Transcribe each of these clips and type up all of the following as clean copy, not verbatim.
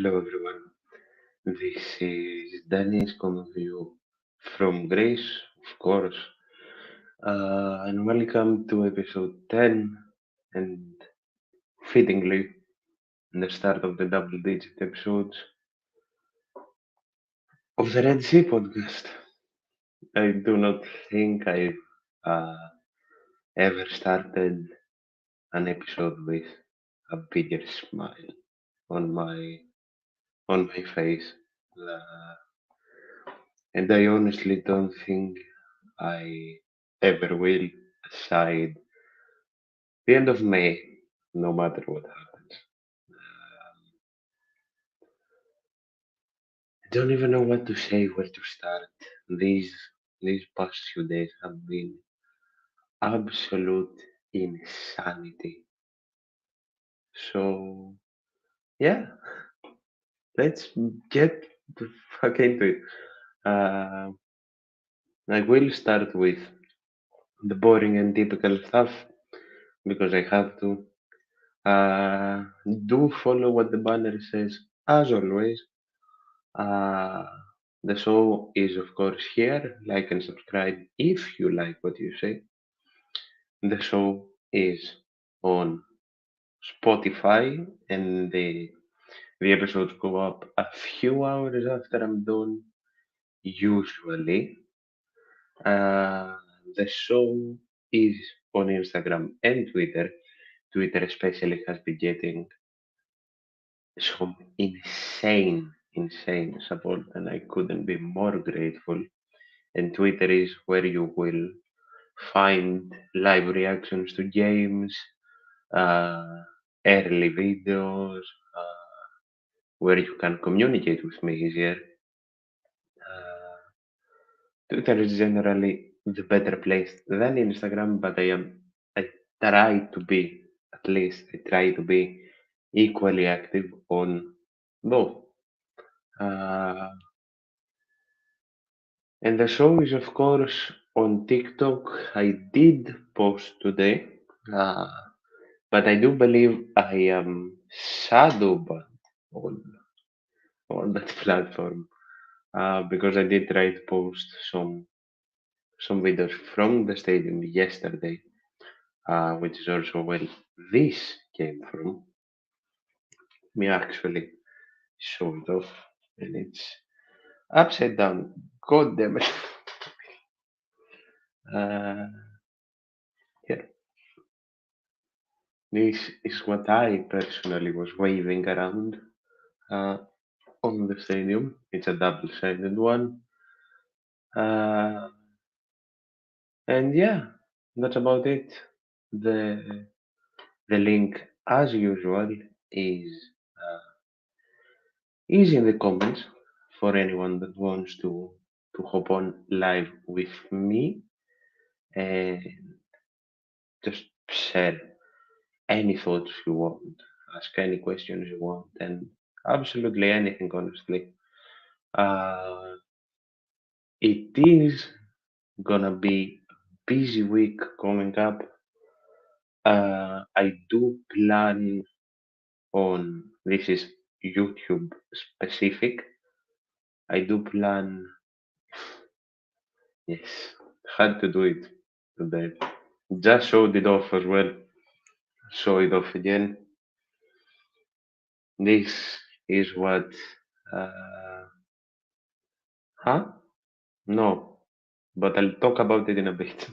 Hello everyone, this is Dennis coming to you from Greece, of course, and welcome to episode 10 and fittingly the start of the double digit episodes of the Red Sea podcast. I do not think I've ever started an episode with a bigger smile on my face. Uh, and I honestly don't think I ever will, aside the end of May, no matter what happens. I don't even know what to say, where to start. These these past few days have been absolute insanity. So yeah, let's get the fuck into it. Uh, I will start with the boring and typical stuff because I have to. Uh, do follow what the banner says as always. Uh, the show is, of course, here. Like and subscribe if you like what you say. The show is on Spotify, and the episodes go up a few hours after I'm done, usually. Uh, the show is on Instagram and Twitter. Twitter, especially, has been getting some insane support, and I couldn't be more grateful. And Twitter is where you will find live reactions to games, uh, early videos, where you can communicate with me easier. Uh, Twitter is generally the better place than Instagram, but I try to be, at least I try to be equally active on both. Uh, and the show is, of course, on TikTok. I did post today, uh, but I do believe I am shadow banned on, on that platform because I did try to post some videos from the stadium yesterday, which is also where this came from. Me actually show it off, and it's upside down. God damn it! Uh, here, this is what I personally was waving around uh, on the stadium. It's a double-sided one. Uh, and yeah, that's about it. The the link, as usual, is uh, is in the comments for anyone that wants to hop on live with me and just share any thoughts you want, ask any questions you want, and absolutely anything. Honestly, uh, it is gonna be a busy week coming up. I do plan on this is YouTube specific. I do plan, yes, had to do it today. Just showed it off as well. Show it off again. This is what. Uh, huh? No, but I'll talk about it in a bit.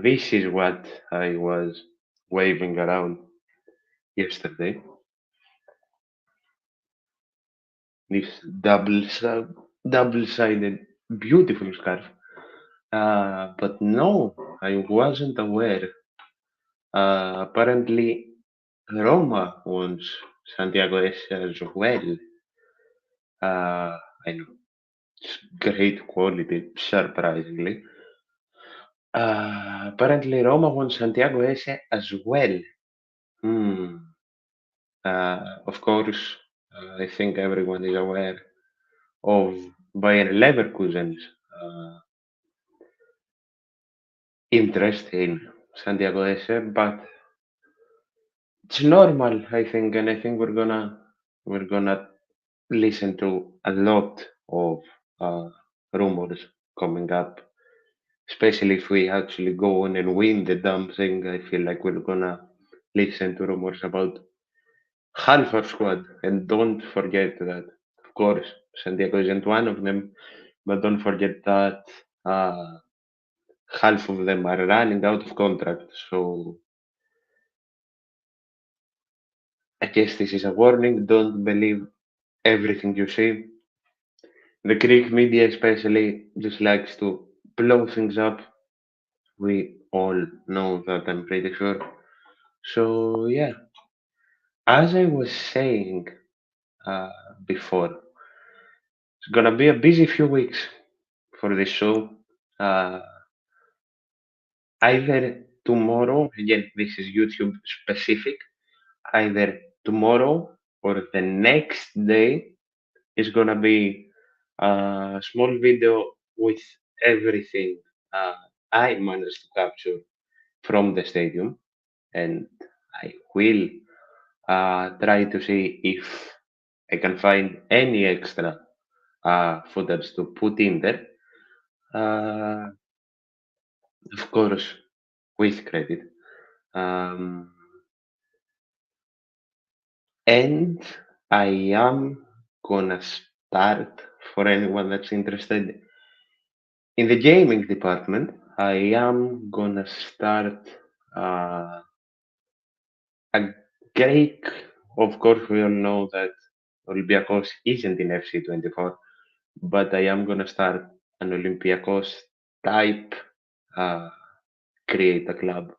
This is what I was waving around yesterday. This double-sided, beautiful scarf. But no, I wasn't aware. Apparently, Roma wants Santiago S as well. I know it's great quality, surprisingly. Apparently, Roma wants Santiago S as well. Hmm. Of course, I think everyone is aware of Bayer Leverkusen's uh, interest in Santiago S, but it's normal, I think, and I think we're gonna we're gonna listen to a lot of uh, rumors coming up. Especially if we actually go on and win the damn thing, I feel like we're gonna listen to rumors about half our squad. And don't forget that, of course, Santiago isn't one of them, but don't forget that uh, half of them are running out of contract. So I guess this is a warning. Don't believe everything you see. The Greek media, especially, just likes to blow things up. We all know that, I'm pretty sure. So, yeah, as I was saying uh, before, it's gonna be a busy few weeks for this show. Uh, Either tomorrow, again, this is YouTube specific, either tomorrow or the next day is gonna be a small video with everything uh, I managed to capture from the stadium, and I will try to see if I can find any extra footage to put in there. Uh, of course, with credit. Um, and I am gonna start, for anyone that's interested in the gaming department, I am gonna start uh, a Greek. Of course, we all know that Olympiacos isn't in FC24, but I am gonna start an Olympiacos type uh, create a club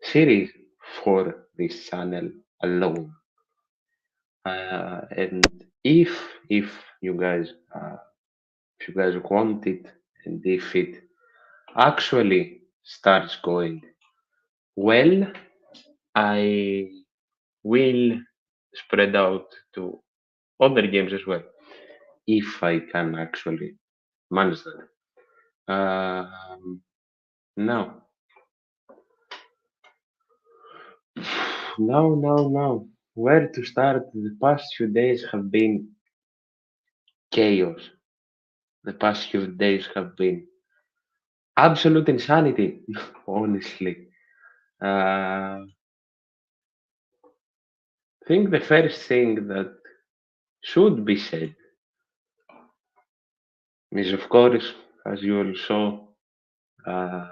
series for this channel alone. And if you guys if you guys want it, and if it actually starts going well, I will spread out to other games as well, if I can actually manage that. Now, now, where to start? The past few days have been chaos. The past few days have been absolute insanity, honestly. I think the first thing that should be said is, of course, as you all saw, uh,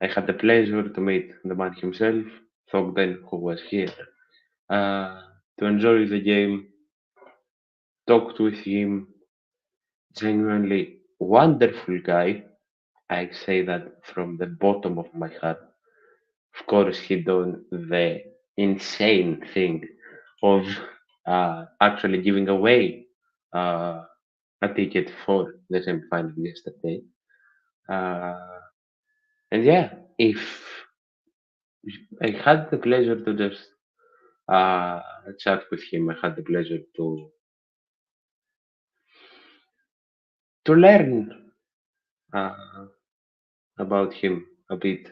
I had the pleasure to meet the man himself, Thogden, who was here, uh, to enjoy the game, talked with him, genuinely wonderful guy. I say that from the bottom of my heart. Of course, he done the insane thing of actually giving away uh, a ticket for the semi-final yesterday. Uh, and yeah, if I had the pleasure to just uh, chat with him, I had the pleasure to learn uh, about him a bit.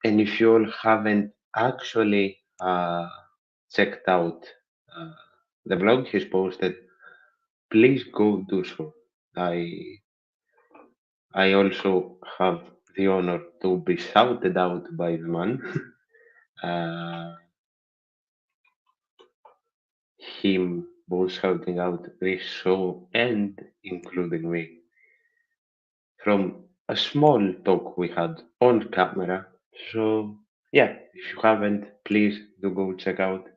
And if you all haven't actually checked out uh, the blog he's posted, please go do so. I I also have the honor to be shouted out by the man. uh, him both shouting out this show and including me from a small talk we had on camera. So yeah, if you haven't, please do go check out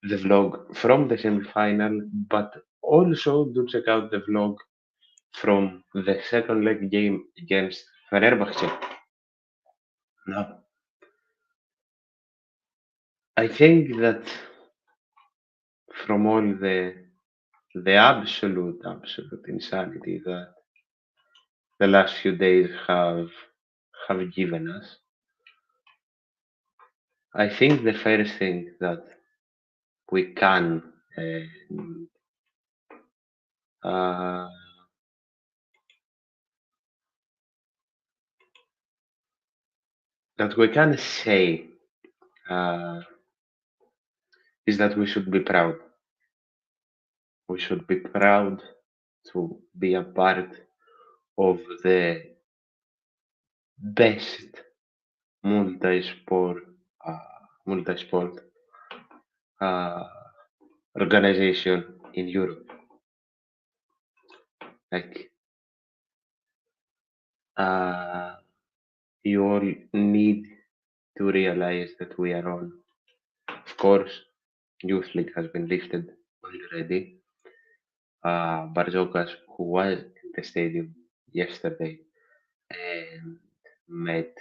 the vlog from the semi-final, but also do check out the vlog from the second leg game against Fenerbahce. Now, I think that from all the absolute insanity that the last few days have given us, I think the first thing that we can uh, that we can say uh, is that we should be proud. We should be proud to be a part of the best multi-sport, multi-sport uh, organization in Europe. Like, uh, you all need to realize that we are on. Of course, Youth League has been lifted already. Bartzokas, who was in the stadium yesterday and met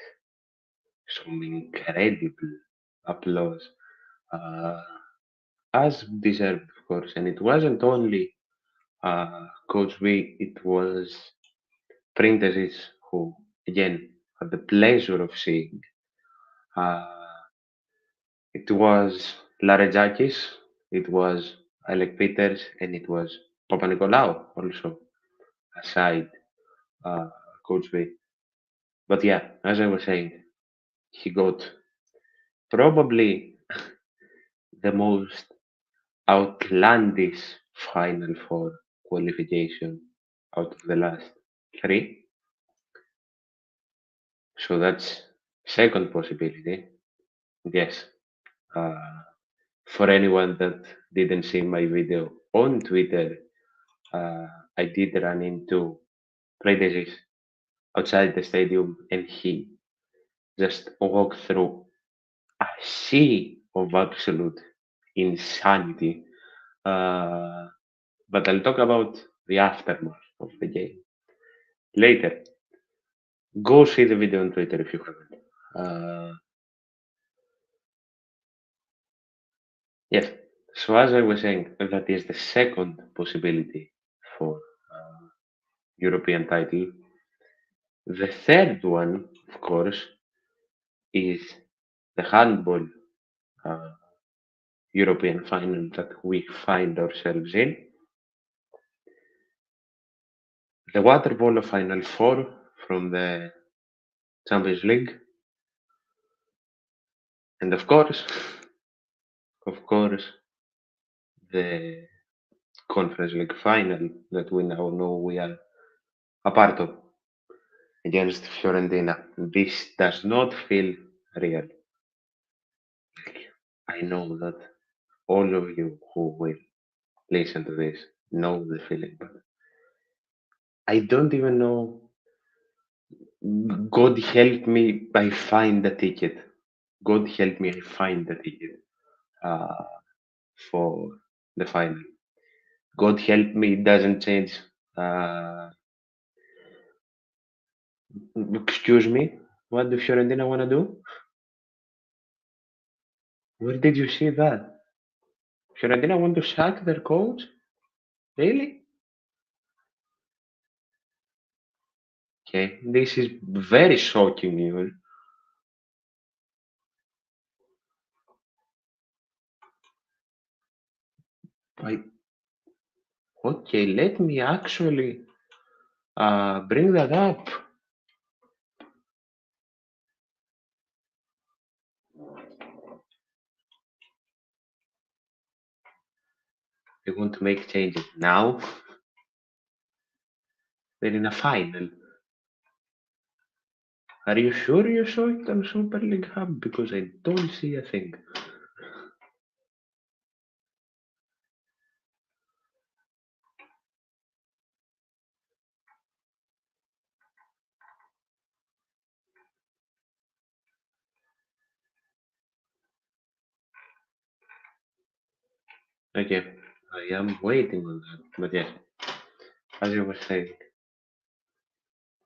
some incredible applause, uh, as deserved, of course. And it wasn't only Coach V, it was Printezis who, again, had the pleasure of seeing. Uh, it was Larejakis, it was Alec Peters, and it was Papanikolaou also, aside uh, Coach V. But yeah, as I was saying, he got probably the most outlandish Final Four qualification out of the last three. So that's second possibility. Yes. Uh, for anyone that didn't see my video on Twitter, uh, I did run into Predesis outside the stadium and he just walked through a sea of absolute insanity. Uh, but I'll talk about the aftermath of the game later. Go see the video on Twitter if you haven't. Yes. So as I was saying, that is the second possibility for European title. The third one, of course, is the handball uh, European final that we find ourselves in. The water polo final four from the Champions League, and of course, the Conference League final that we now know we are a part of against Fiorentina. This does not feel real. I know that all of you who will listen to this know the feeling, but I don't even know. God help me, I find the ticket. God help me, I find the ticket uh, for the final. God help me, it doesn't change. Uh, Excuse me, what do Fiorentina want to do? Where did you see that? Fiorentina want to sack their coach? Really? Okay, this is very shocking news. I, okay, let me actually bring that up. They want to make changes now. They're in a final. Are you sure you saw it on Super League Hub? Because I don't see a thing. Okay, I am waiting on that. But yes, as I was saying,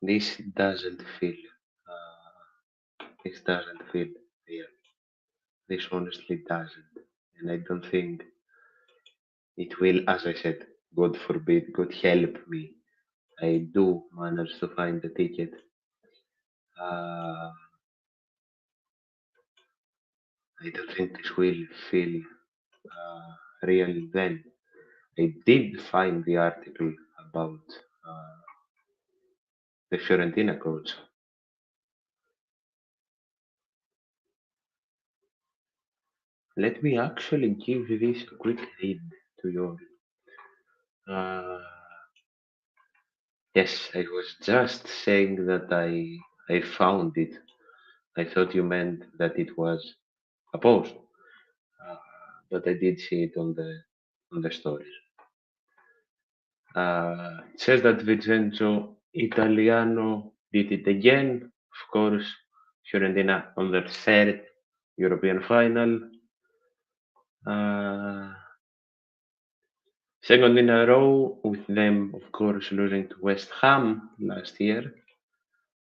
this doesn't feel. This doesn't feel real. This honestly doesn't, and I don't think it will. As I said, God forbid, God help me. I do manage to find the ticket. Uh, I don't think this will feel real then. I did find the article about uh, the Fiorentina coach. Let me actually give this a quick read to you. Uh, yes, I was just saying that I found it. I thought you meant that it was a post, uh, but I did see it on the stories. It says that Vincenzo Italiano did it again. Of course, Fiorentina on their third European final. Uh, Second in a row, with them, of course, losing to West Ham last year.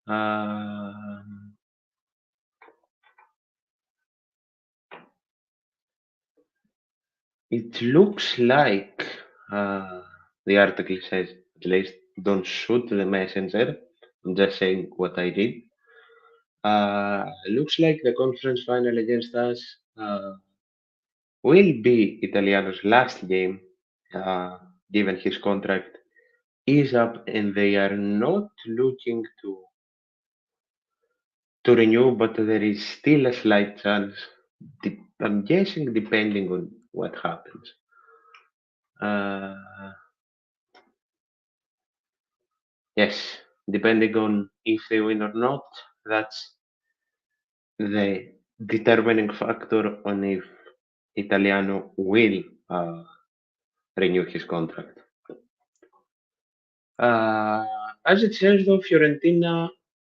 Um, it looks like the article says, at least, don't shoot the messenger. I'm just saying what I read. Looks like the conference final against us will be Italiano's last game, given his contract is up and they are not looking to renew, but there is still a slight chance. I'm guessing depending on what happens. Uh, yes, depending on if they win or not, that's the determining factor on if Italiano will renew his contract. As it says though,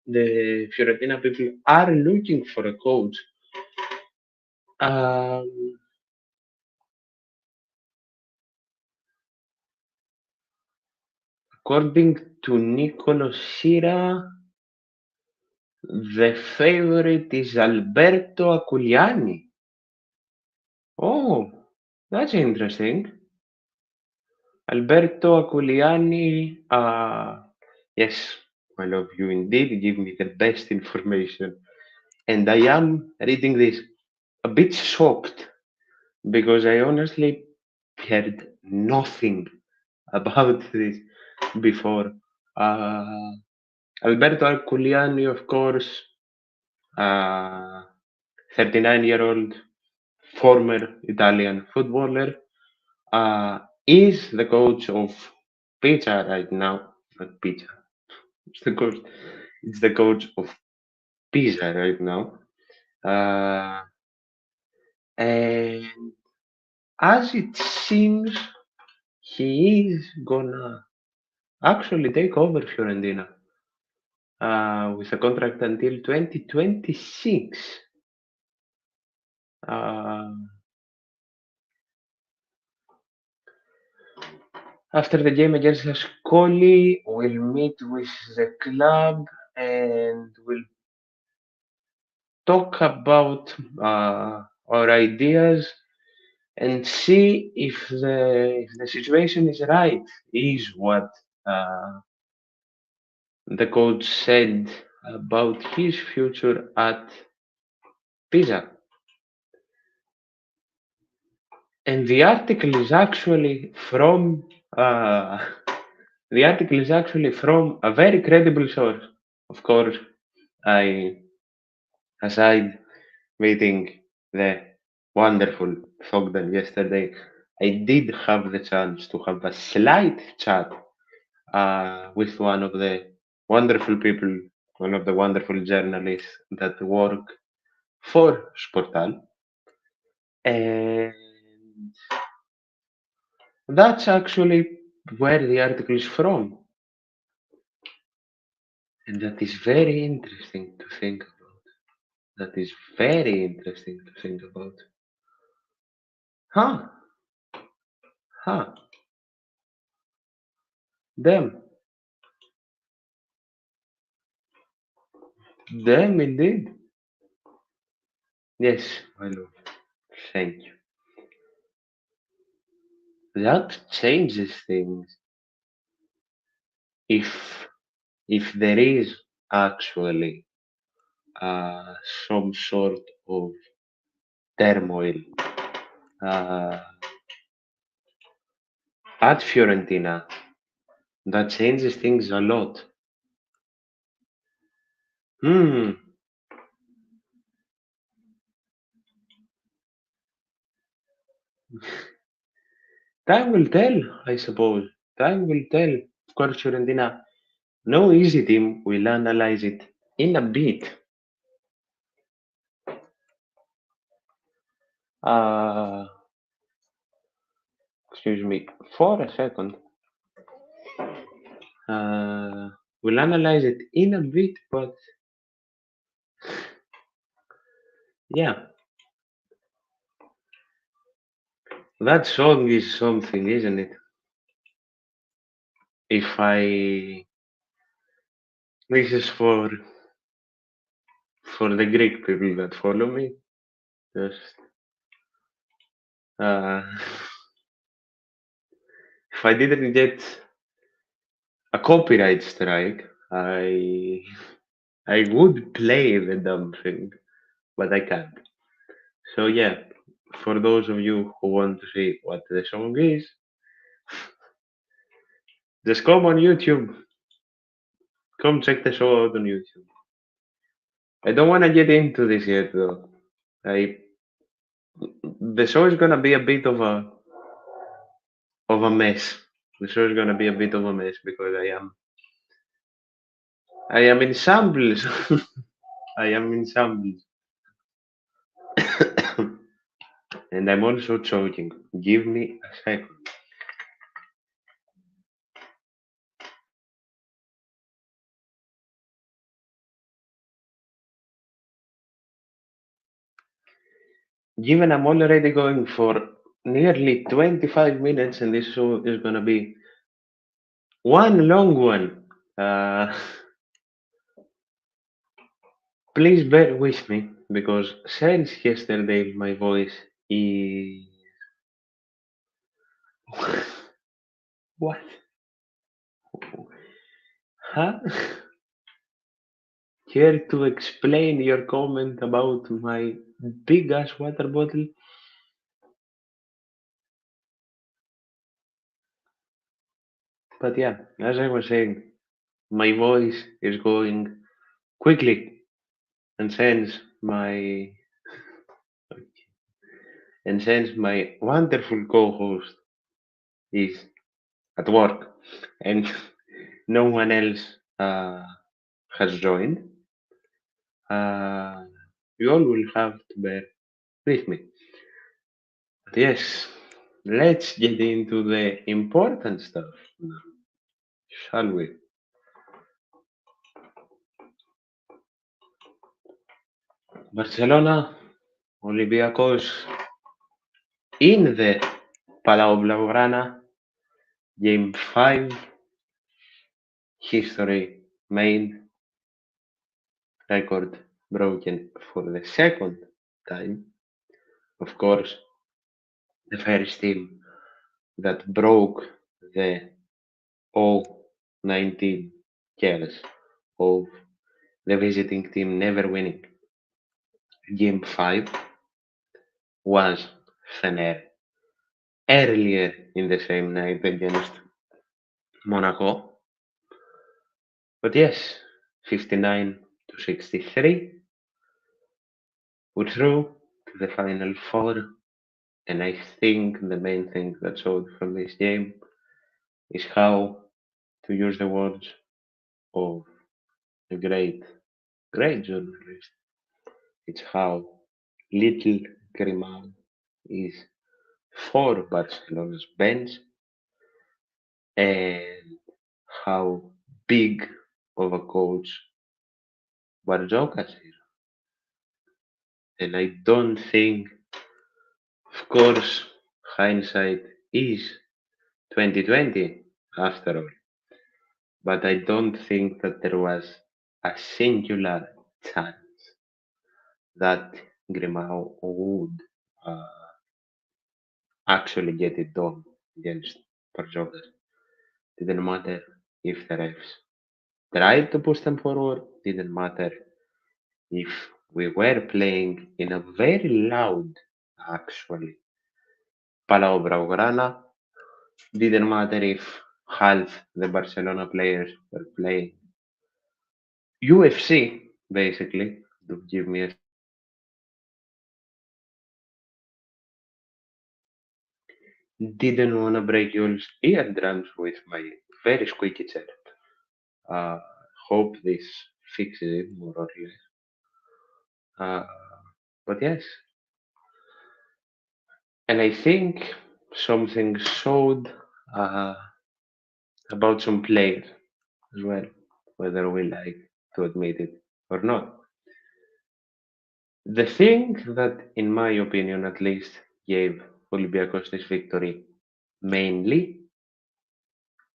the Fiorentina people are looking for a coach. Um, According to Nicolo Sira, the favorite is Alberto Aculiani. Oh, that's interesting. Alberto Aculiani, yes, I love you indeed. Give me the best information. And I am reading this a bit shocked because I honestly heard nothing about this before. Uh, Alberto Aculiani, of course, 39-year-old former Italian footballer, is the coach of Pizza right now. Not Pizza. It's the coach. It's the coach of Pisa right now. Uh, and as it seems, he is gonna actually take over Fiorentina with a contract until 2026. Uh, After the game against Ascoli, we'll meet with the club and we'll talk about our ideas and see if the situation is right, is what uh, the coach said about his future at Pisa. And uh, the article is actually from a very credible source. Of course, I aside meeting the wonderful Sogdan yesterday, I did have the chance to have a slight chat with one of the wonderful people, one of the wonderful journalists that work for Sportal. And that's actually where the article is from. And that is very interesting to think about. That is very interesting to think about. Huh, huh, them, them indeed. Yes, my lord. Thank you. That changes things if if there is actually uh, some sort of turmoil uh, at Fiorentina. That changes things a lot. Hmm. Time will tell, I suppose. Time will tell. Of course, Fiorentina, no easy team. We'll analyze it in a bit. Uh, Excuse me for a second. We'll analyze it in a bit, but yeah, that song is something, isn't it? If I This is for the Greek people that follow me. Just uh, if I didn't get a copyright strike, I would play the dumb thing, but I can't. So yeah, for those of you who want to see what the song is, just come on YouTube. Come check the show out on YouTube. I don't want to get into this yet though. I The show is gonna be a bit of a mess. The show is gonna be a bit of a mess because I am in shambles. I am in shambles. And I'm also choking. Give me a second. Given I'm already going for nearly 25 minutes and this show is gonna be one long one. Uh, Please bear with me because since yesterday my voice is. What? Huh? Care to explain your comment about my big ass water bottle? But yeah, as I was saying, my voice is going quickly, and since my wonderful co-host is at work and no one else has joined, uh, you all will have to bear with me. But yes, let's get into the important stuff now, shall we? Barcelona, Olympiacos in the Palau Blaugrana, Game 5, history made, record broken for the second time. Of course, the first team that broke the 0-19 curse of the visiting team never winning. Game 5 was Fener earlier in the same night against Monaco. But yes, 59 to 63, we through to the final four. And I think the main thing that showed from this game is how, to use the words of a great journalist, it's how little Grimao is for Barcelona's bench and how big of a coach Bartzokas is. And I don't think, of course, hindsight is 2020 after all, but I don't think that there was a singular chance that Grimao would uh, actually get it done against Bartzokas. Didn't matter if the refs tried to push them forward, didn't matter if we were playing in a very loud, actually, Palau Blaugrana, didn't matter if half the Barcelona players were playing UFC, basically. To give me a didn't want to break your eardrums with my very squeaky chair. Uh, hope this fixes it more or less. Uh, but yes, and I think something showed uh, about some players as well, whether we like to admit it or not. The thing that, in my opinion at least, gave Olympiacos this victory mainly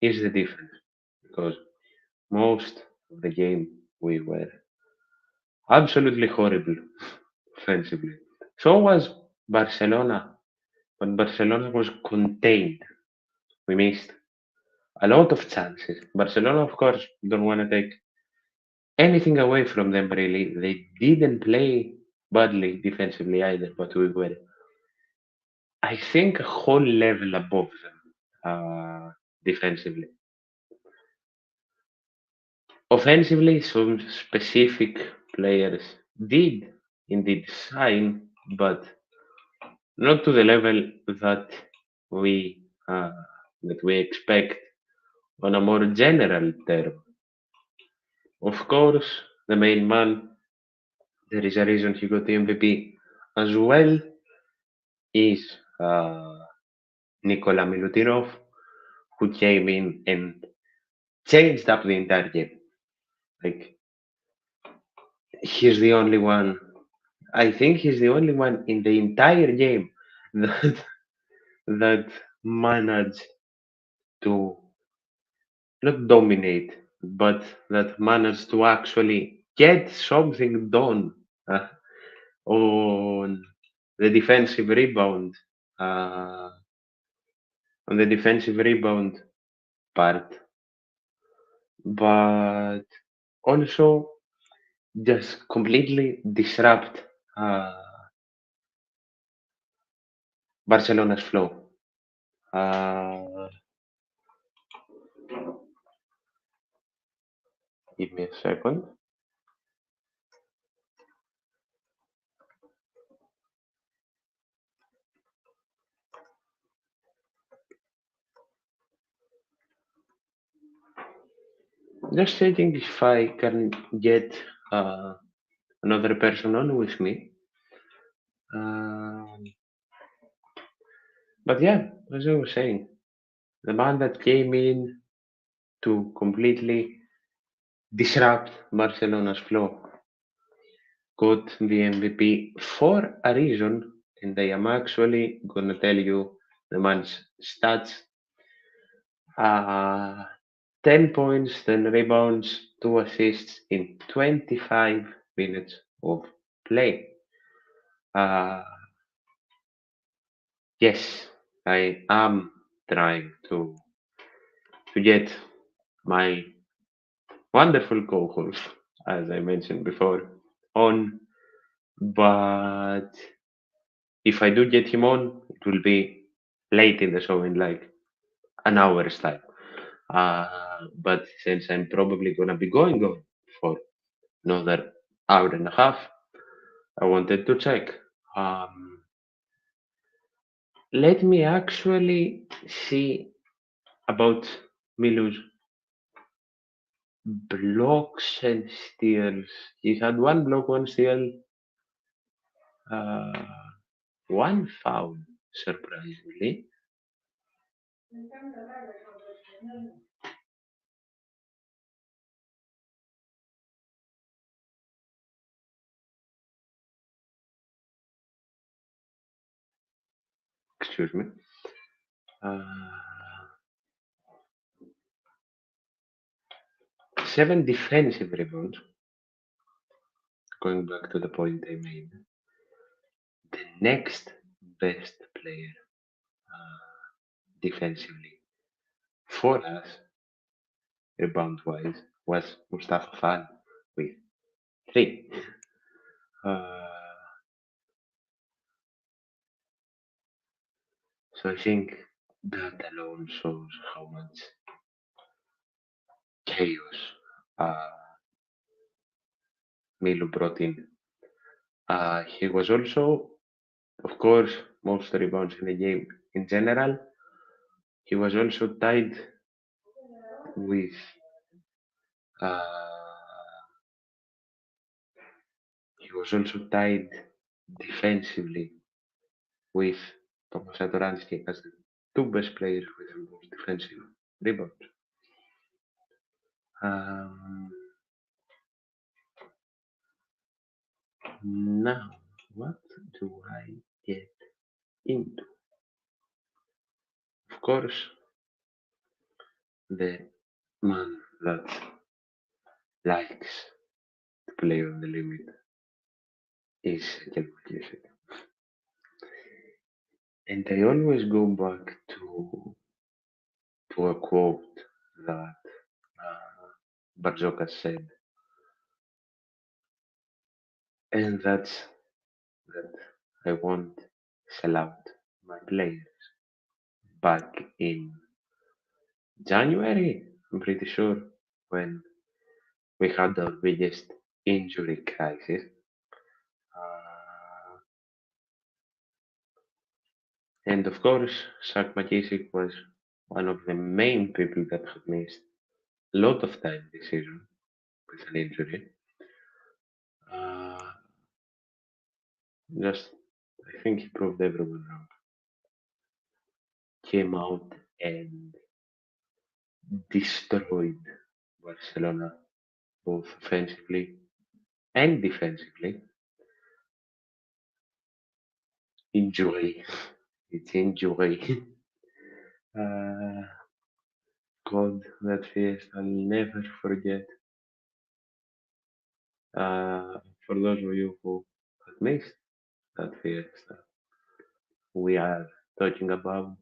is the defense, because most of the game we were absolutely horrible offensively. So was Barcelona, but Barcelona was contained. We missed a lot of chances. Barcelona, of course, don't want to take anything away from them really. They didn't play badly defensively either, but we were, I think, a whole level above them defensively. Offensively, some specific players did indeed shine, but not to the level that we uh, we expect on a more general term. Of course, the main man, there is a reason he got the MVP as well, is Nikola Milutinov, who came in and changed up the entire game. Like, he's the only one. I think he's the only one in the entire game that that managed to not dominate, but that managed to actually get something done uh, on the defensive rebound, uh, on the defensive rebound part, but also just completely disrupt Barcelona's flow. Uh, Give me a second. Just checking if I can get uh, another person on with me. Um, but yeah, as I was saying, the man that came in to completely disrupt Barcelona's flow got the MVP for a reason, and I am actually gonna tell you the man's stats. Uh, 10 points, 10 rebounds, 2 assists in 25 minutes of play. Uh, yes, I am trying to get my wonderful co-host, as I mentioned before, on. But if I do get him on, it will be late in the show in like an hour's time. But since I'm probably gonna be going on for another hour and a half, I wanted to check. Um, Let me actually see about Milu's blocks and steals. He had one block, one steal, uh, one foul, surprisingly. Excuse me. Uh, 7 defensive rebounds. Going back to the point I made, the next best player defensively for us, rebound wise, was Mustafa Fall with 3. Uh, so I think that alone shows how much chaos uh, Milu brought in. He was also, of course, most rebounds in the game in general. He was also tied with uh, he was also tied defensively with Thomas Satoransky as the two best players with the most defensive rebounds. Um, Now, what do I get into? Of course, the man that likes to play on the limit is Ken McKissick. And I always go back to a quote that Bartzokas said, and that's that I won't sell out my players. Back in January, I'm pretty sure, when we had our biggest injury crisis. Uh, and of course, Shaq McKissick was one of the main people that had missed a lot of time this season with an injury. Uh, just, I think he proved everyone wrong. Came out and destroyed Barcelona both offensively and defensively. Enjoy. It's enjoy. uh, God, that face I'll never forget. For those of you who have missed that fiesta, we are talking about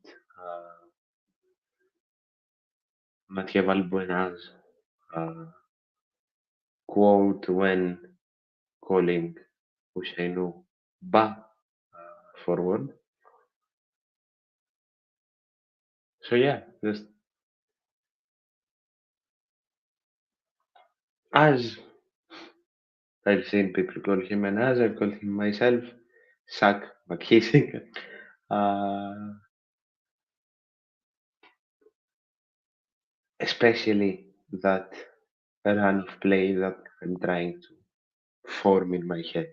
Mathieu Valbuena's uh, quote when calling Usainu Ba forward. So yeah, just as I've seen people call him and as I've called him myself, Shaq McKissick. Uh, Especially that run of play that I'm trying to form in my head.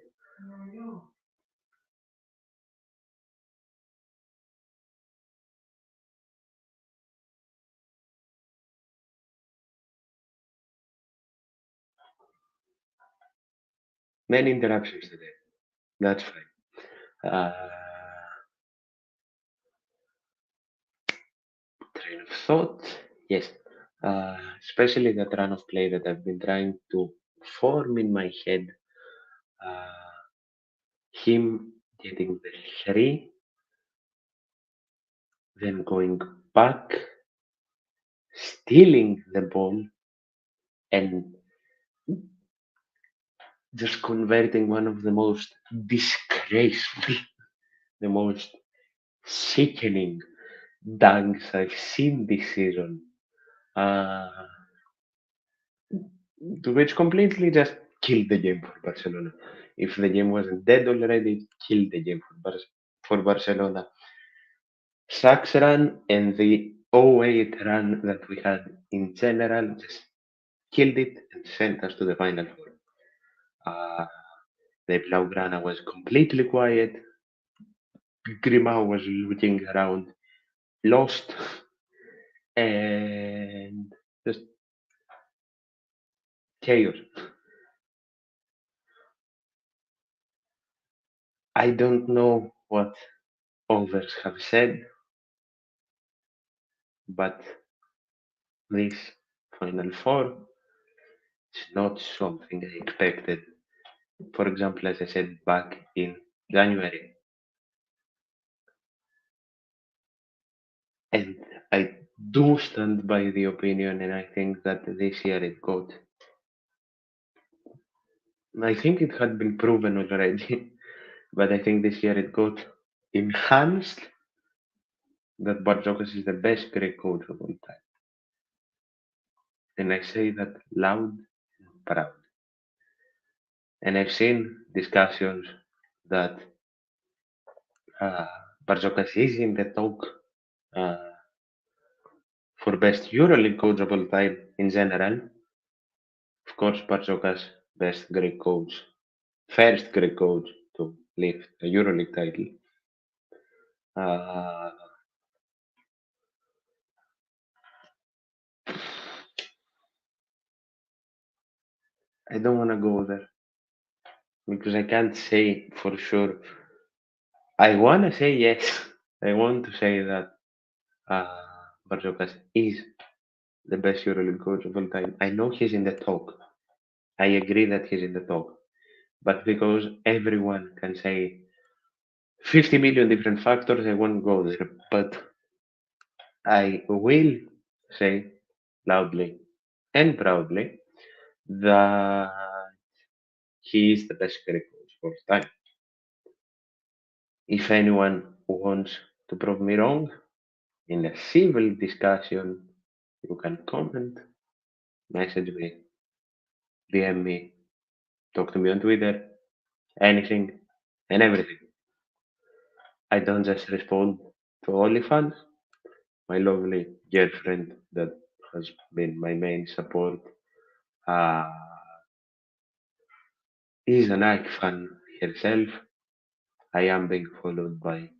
Many interruptions today. That's fine. Train of thought. Yes. Especially that run of play that I've been trying to form in my head. Uh, Him getting the three, then going back, stealing the ball, and just converting one of the most disgraceful, the most sickening dunks I've seen this season. Uh, to which completely just killed the game for Barcelona. If the game wasn't dead already, it killed the game for Barcelona. Sachs run and the 08 run that we had in general just killed it and sent us to the final four. Uh, the Blaugrana was completely quiet. Grimau was looking around, lost, and just chaos. I don't know what others have said, but this Final Four is not something I expected. For example, as I said back in January, and I do stand by the opinion, and I think that this year it got. I think it had been proven already, but I think this year it got enhanced that Bartzokas is the best Greek coach of all time. And I say that loud and proud. And I've seen discussions that uh, Bartzokas is in the talk. Uh, For best Euroleague coach of all time in general, of course, Bartzokas, best Greek coach, first Greek coach to lift a Euroleague title. Uh, I don't want to go there because I can't say for sure. I want to say yes. I want to say that Bartzokas is the best Euroleague coach of all time. I know he's in the talk. I agree that he's in the talk. But because everyone can say 50 million different factors, I won't go there. But I will say loudly and proudly that he is the best Greek coach of all time. If anyone wants to prove me wrong, in a civil discussion, you can comment, message me, DM me, talk to me on Twitter, anything and everything. I don't just respond to OnlyFans, my lovely girlfriend that has been my main support. Uh, is an Nike fan herself. I am being followed by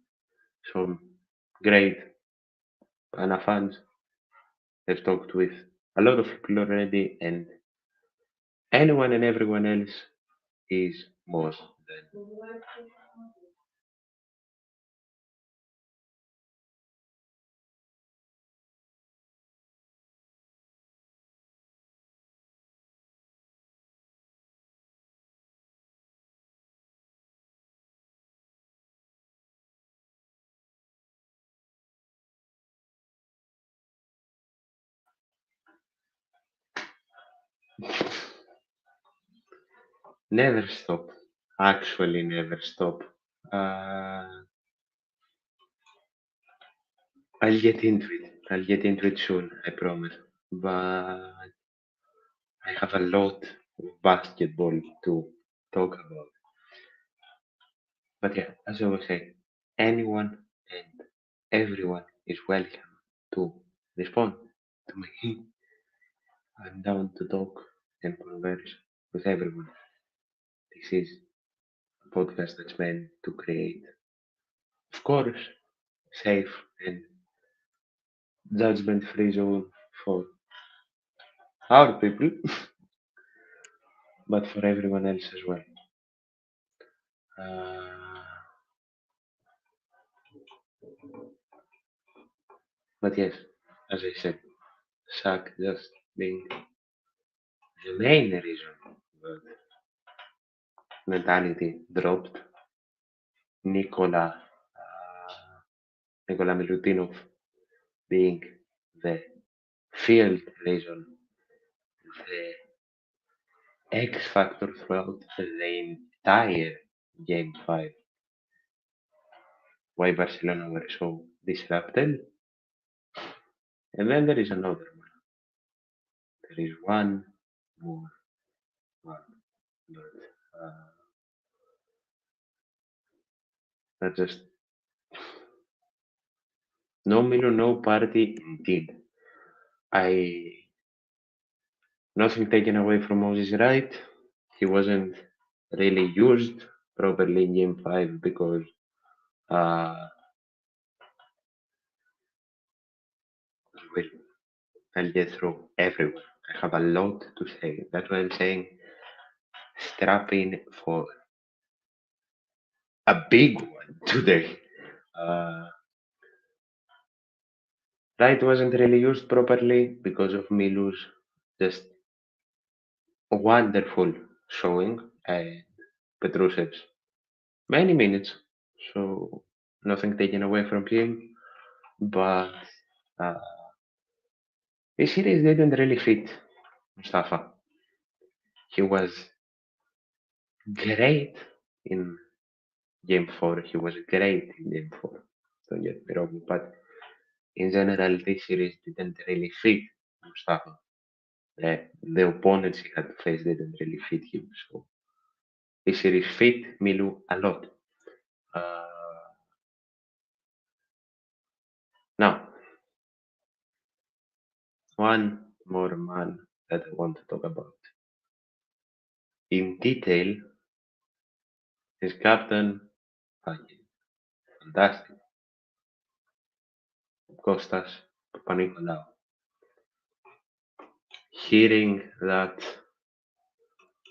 some great Anna fans. I've talked with a lot of people already, and anyone and everyone else is more than. Never stop. Actually, never stop. Uh, I'll get into it. I'll get into it soon, I promise. But I have a lot of basketball to talk about. But yeah, as I was saying, anyone and everyone is welcome to respond to me. I'm down to talk and converse with everyone. This is a podcast that's meant to create, of course, safe and judgment-free zone for our people, but for everyone else as well. Uh, but yes, as I said, Shaq just being the main reason that mentality dropped. Nikola Nikola Milutinov being the field reason, the X factor throughout the entire game 5. Why Barcelona were so disrupted. And then there is another one. There is one more one that just no Milo, no party indeed. I Nothing taken away from Moses Wright. He wasn't really used properly in game 5 because uh, well, I'll get through everyone. I have a lot to say. That's why I'm saying strap in for a big one today. Uh, Wright wasn't really used properly because of Milu's just wonderful showing and Petrusev's many minutes. So nothing taken away from him, but uh, the series didn't really fit Mustafa. He was great in game 4. He was great in game 4. Don't get me wrong, but in general, this series didn't really fit Mustafa. The opponents he had to face didn't really fit him. So this series fit Milu a lot. Uh, Now, One more man that I want to talk about in detail is Captain fucking fantastic Kostas Papanikolaou. Hearing that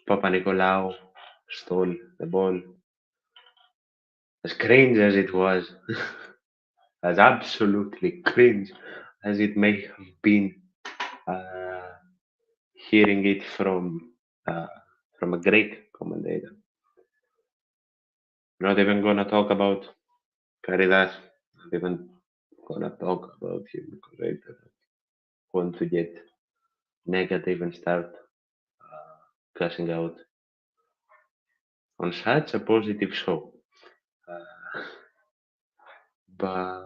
Papanikolaou stole the ball, as cringe as it was, as absolutely cringe as it may have been, uh, hearing it uh, from a Greek commentator. Not even gonna talk about Caridas. Not even gonna talk about him because I don't want to get negative and start cussing out on such a positive show. Uh, but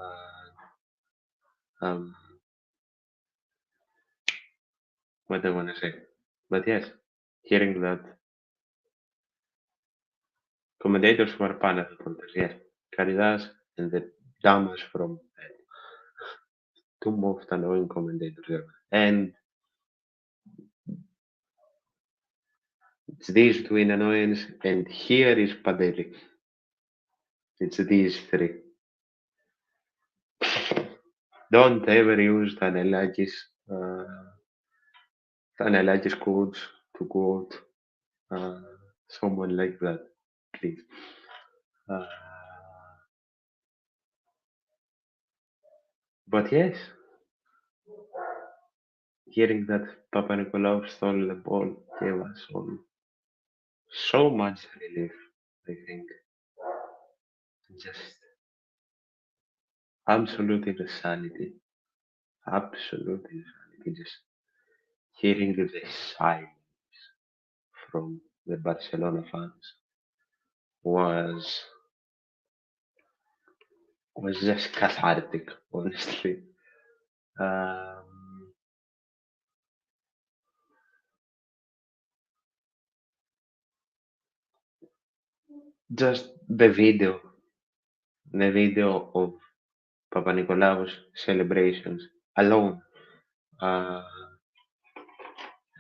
um, what I want to say. But yes, hearing that commentators were panel reporters, yes, Caridas and the Damas from two most annoying commentators ever. And it's these two in annoyance, and here is pathetic. It's these three. Don't ever use uh, Tanelakis quotes to quote uh, someone like that, please. Uh, but yes, hearing that Papa Nicolau stole the ball gave us all so much relief, I think. Just absolute insanity. Absolute insanity. Just hearing the silence from the Barcelona fans was was just cathartic, honestly. Um, just the video of Papa Nicolao's celebrations alone. Uh,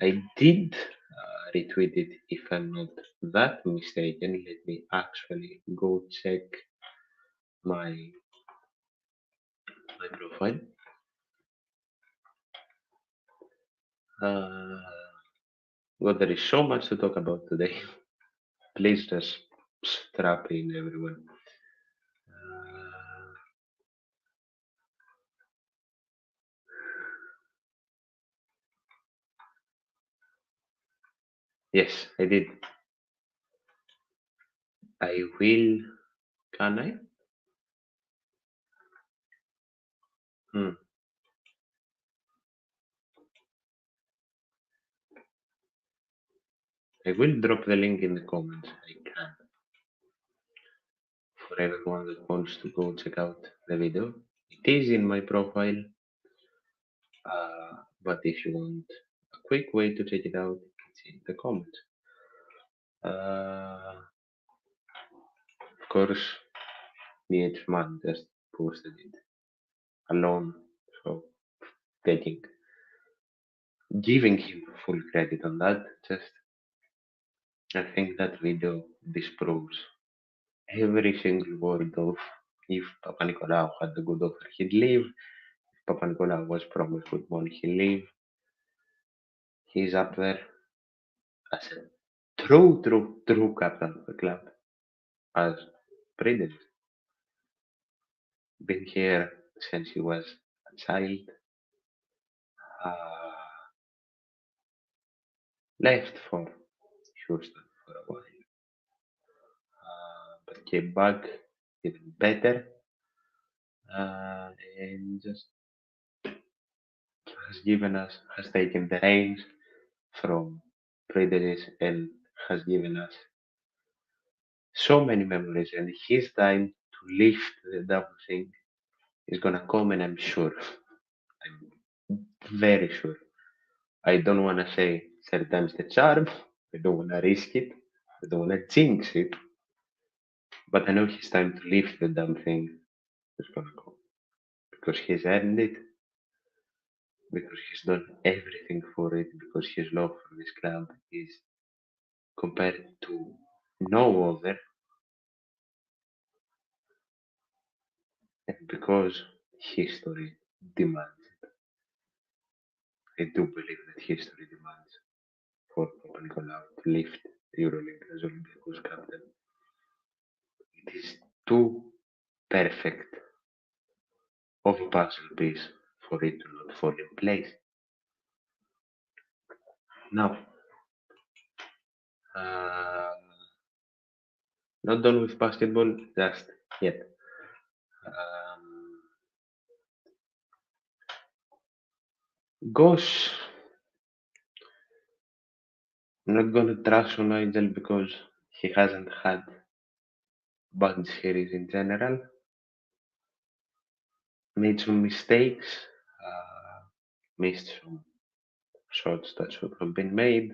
I did retweet it if I'm not that mistaken. Let me actually go check my my profile. Uh, well, there is so much to talk about today. Please just strap in, everyone. Uh, yes, I did. I will. Can I? Hmm. I will drop the link in the comments. I can for everyone that wants to go check out the video. It is in my profile, but if you want a quick way to check it out, it's in the comments. Of course, man just posted it alone, so taking giving him full credit on that. Just I think that video disproves every single word of if Papa Nicolau had a good offer, he'd leave. If Papa Nicolau was promised good money, he'd leave. He's up there as a true captain of the club, as Prince. Been here since he was a child. Uh, left for Houston for a while, but came back even better, and just has taken the reins from Predators and has given us so many memories. And his time to lift the double thing is gonna come, and I'm sure, I'm very sure. I don't wanna say third time's the charm. I don't wanna risk it. I don't wanna jinx it. But I know his time to lift the damn thing is gonna come because he's earned it. because he's done everything for it, because his love for this club is compared to no other, and because history demands, I do believe that history demands for Papa Nicolau to lift the Euroleague as Olympiacos captain. It is too perfect of a puzzle piece for it to not fall in place. Now, uh, not done with basketball just yet. Um, Gosh, I'm not gonna trash on Nigel because he hasn't had bad series in general. Made some mistakes, missed some shots that should have been made,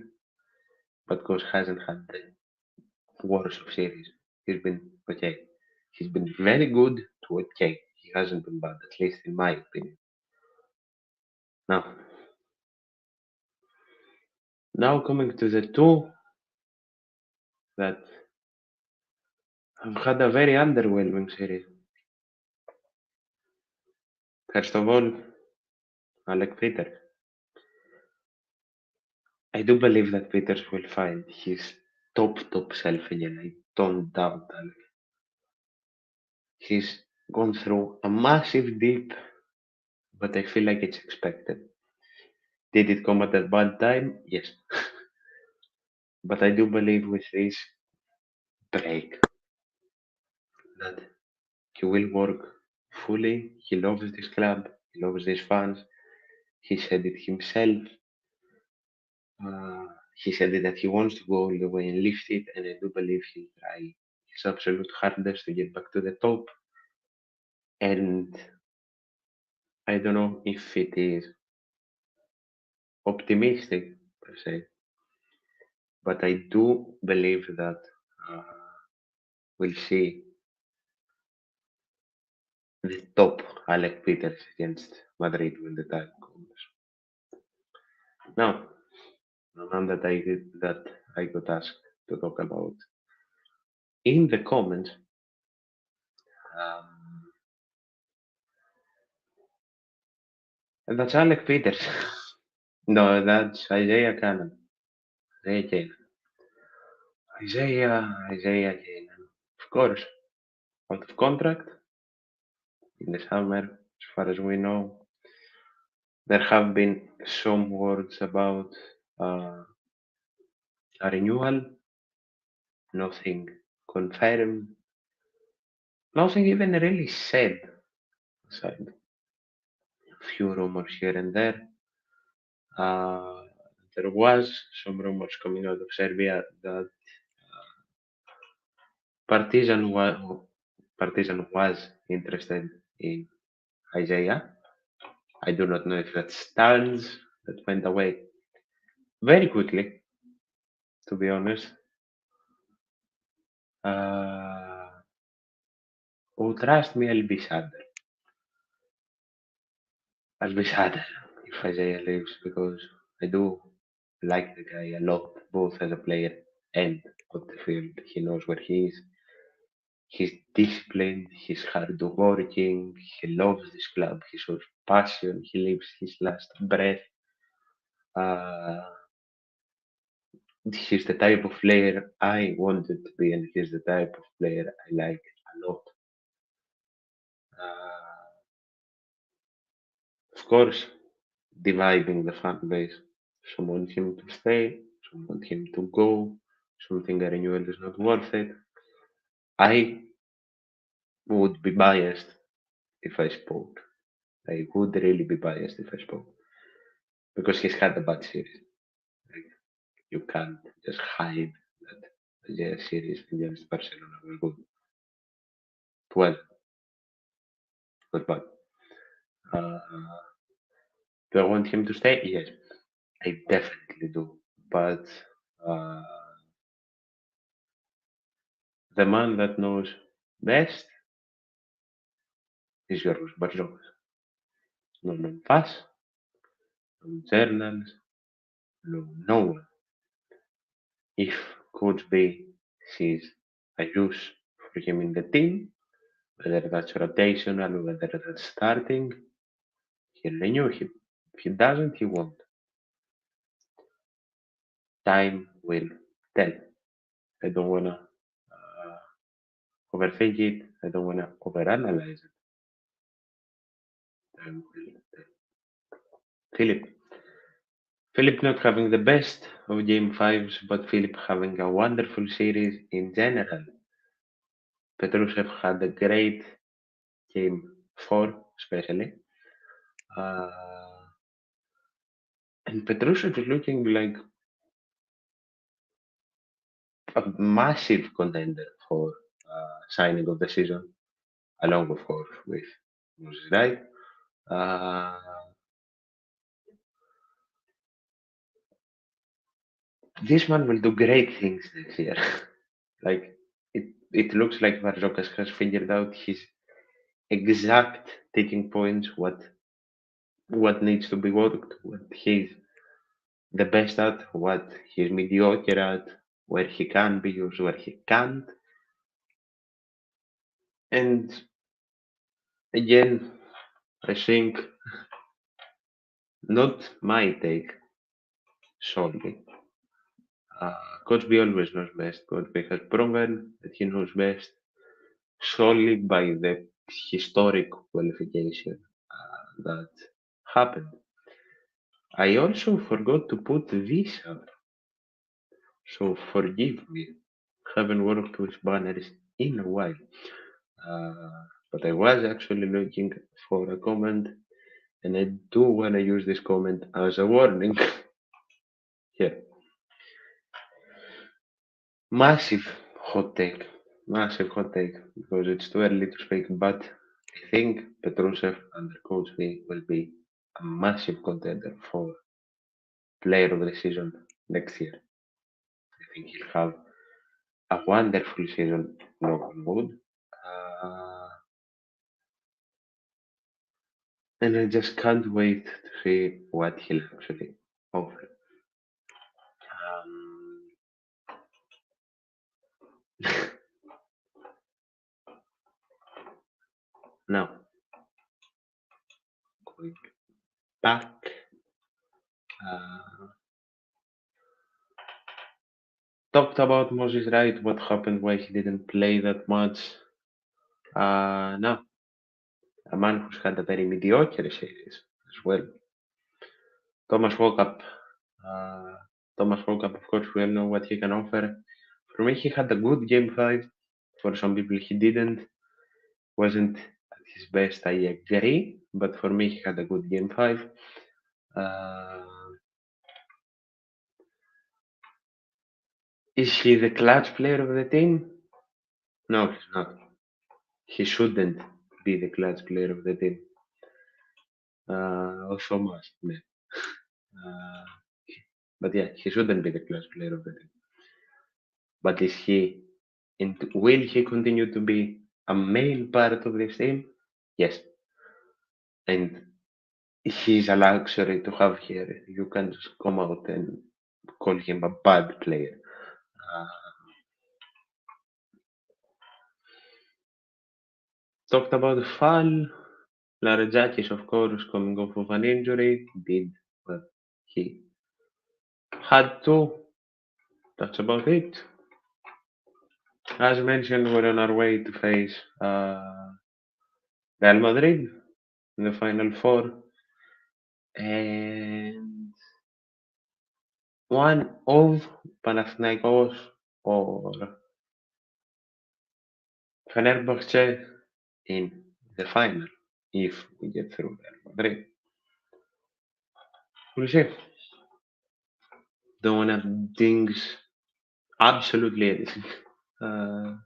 but Gosh hasn't had the worst of series. He's been okay. He's been very good to okay. He hasn't been bad, at least in my opinion. Now, now coming to the two that have had a very underwhelming series. First of all, Alec Peter. I do believe that Peters will find his top self again. I don't doubt that. He's gone through a massive dip, but I feel like it's expected. Did it come at a bad time? Yes. But I do believe with this break that he will work fully. He loves this club, he loves these fans. He said it himself. Uh, he said that he wants to go all the way and lift it, and I do believe he'll try his absolute hardest to get back to the top. And I don't know if it is optimistic per se, but I do believe that uh, we'll see the top Alec Peters against Madrid when the time comes. Now, none that I got asked to talk about in the comments. Um, and that's Alec Peters. No, that's Isaiah Cannon. Isaiah Cannon. Isaiah Cannon. Of course, out of contract in the summer, as far as we know. There have been some words about uh, a renewal, nothing confirmed, nothing even really said. Aside a few rumors here and there. Uh, there was some rumors coming out of Serbia that Partizan was interested in Isaiah. I do not know if that stands. That went away very quickly, to be honest. Uh, oh, trust me, I'll be sad. I'll be sad if Isaiah leaves because I do like the guy a lot, both as a player and on the field. He knows where he is. He's disciplined, he's hardworking, he loves this club, he shows passion, he lives his last breath. Uh, he's the type of player I wanted to be, and he's the type of player I like a lot. Of course, dividing the fan base. Some want him to stay, some want him to go, some think a renewal is not worth it. I would be biased if I spoke. I would really be biased if I spoke. Because he's had a bad series. Like, you can't just hide that the series against Barcelona was good. Well, was bad. Uh, do I want him to stay? Yes, I definitely do. But uh, the man that knows best is Yorgos Bartzokas. No, no, pass. no journals, no one. If Coach B sees a use for him in the team, whether that's rotational, whether that's starting, he'll renew him. If he doesn't, he won't. Time will tell. I don't wanna overthink it. I don't wanna overanalyze it. Time will tell. Philip. Philip not having the best of game fives, but Philip having a wonderful series in general. Petrusev had a great game four, especially. Uh, and Petrusev is looking like a massive contender for signing of the season, along, of course, with Moses Wright. Uh, this man will do great things next year. Like it looks like Bartzokas has figured out his exact taking points, what needs to be worked, what he's the best at, what he's mediocre at, where he can be used, where he can't. And again, I think not my take solely. Coach B always knows best. Coach B has proven that he knows best solely by the historic qualification that happened. I also forgot to put this up, so forgive me. Haven't worked with banners in a while. But I was actually looking for a comment, and I do want to use this comment as a warning. Here, massive hot take, massive hot take, because it's too early to speak. But I think Petrusev under Coach V will be a massive contender for Player of the Season next year. I think he'll have a wonderful season, knock on wood. Uh, and I just can't wait to see what he'll actually offer. Um, now, going back, uh, talked about Moses Wright, what happened, why he didn't play that much. Now, a man who's had a very mediocre series as well. Thomas woke up. Uh, Thomas woke up, of course, we all know what he can offer. For me, he had a good game five. For some people, he didn't. Wasn't at his best, I agree. But for me, he had a good game five. Uh, is he the clutch player of the team? No, he's not. He shouldn't be the clutch player of the team. Also must, man. Uh, but yeah, he shouldn't be the clutch player of the team. But is he? And will he continue to be a main part of this team? Yes. And he's a luxury to have here. You can just come out and call him a bad player. Uh, Talked about the fall. Larzaakis, of course, coming off of an injury, did what he had to. That's about it. As mentioned, we're on our way to face Real Madrid in the final four, and one of Panathinaikos or Fenerbahce in the final if we get through Real Madrid. We'll see. Don't wanna dings absolutely anything. Uh,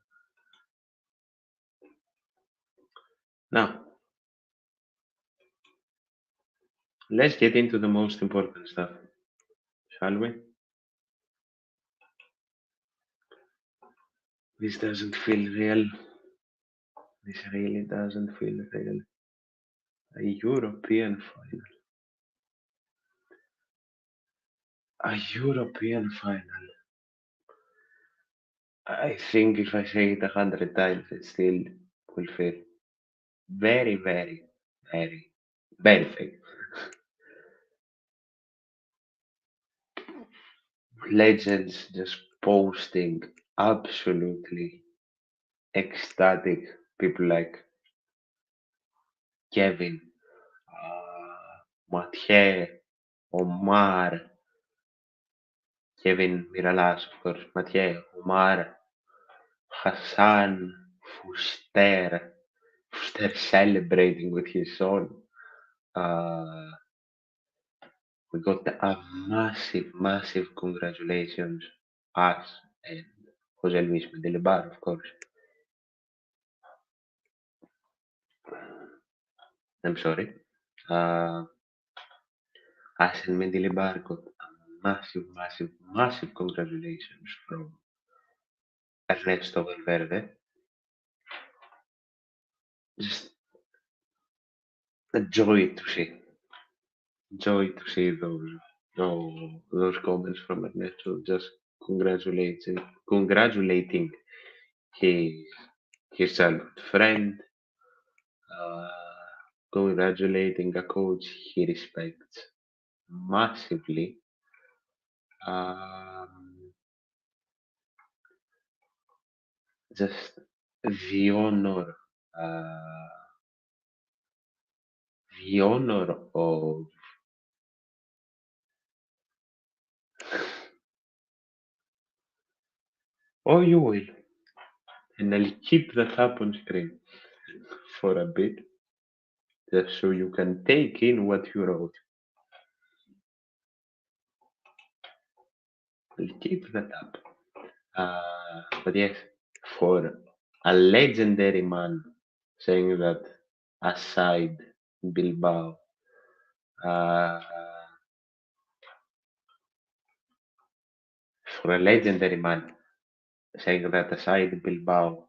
Now, let's get into the most important stuff, shall we? This doesn't feel real. This really doesn't feel real. A European final. A European final. I think if I say it 100 times, it still will feel very, very, very, very fake. Legends just posting absolutely ecstatic people like Kevin, Mathieu, Omar, Kevin Miralas, of course, Mathieu, Omar, Hassan, Fuster, Fuster celebrating with his son. Uh, we got a massive, massive congratulations, us and Jose Luis Mendilibar, of course. I'm sorry. Uh, us and Mendilibar got a massive, massive, massive congratulations from Ernesto Valverde. Just a joy to see. Joy to see those comments from Ernesto just congratulating his his childhood friend, uh, congratulating a coach he respects massively. Um, just the honor, uh, the honor of oh you will, and I'll keep that up on screen for a bit, just so you can take in what you wrote. I'll keep that up. But yes, for a legendary man saying that aside Bilbao, uh, for a legendary man saying that aside Bilbao,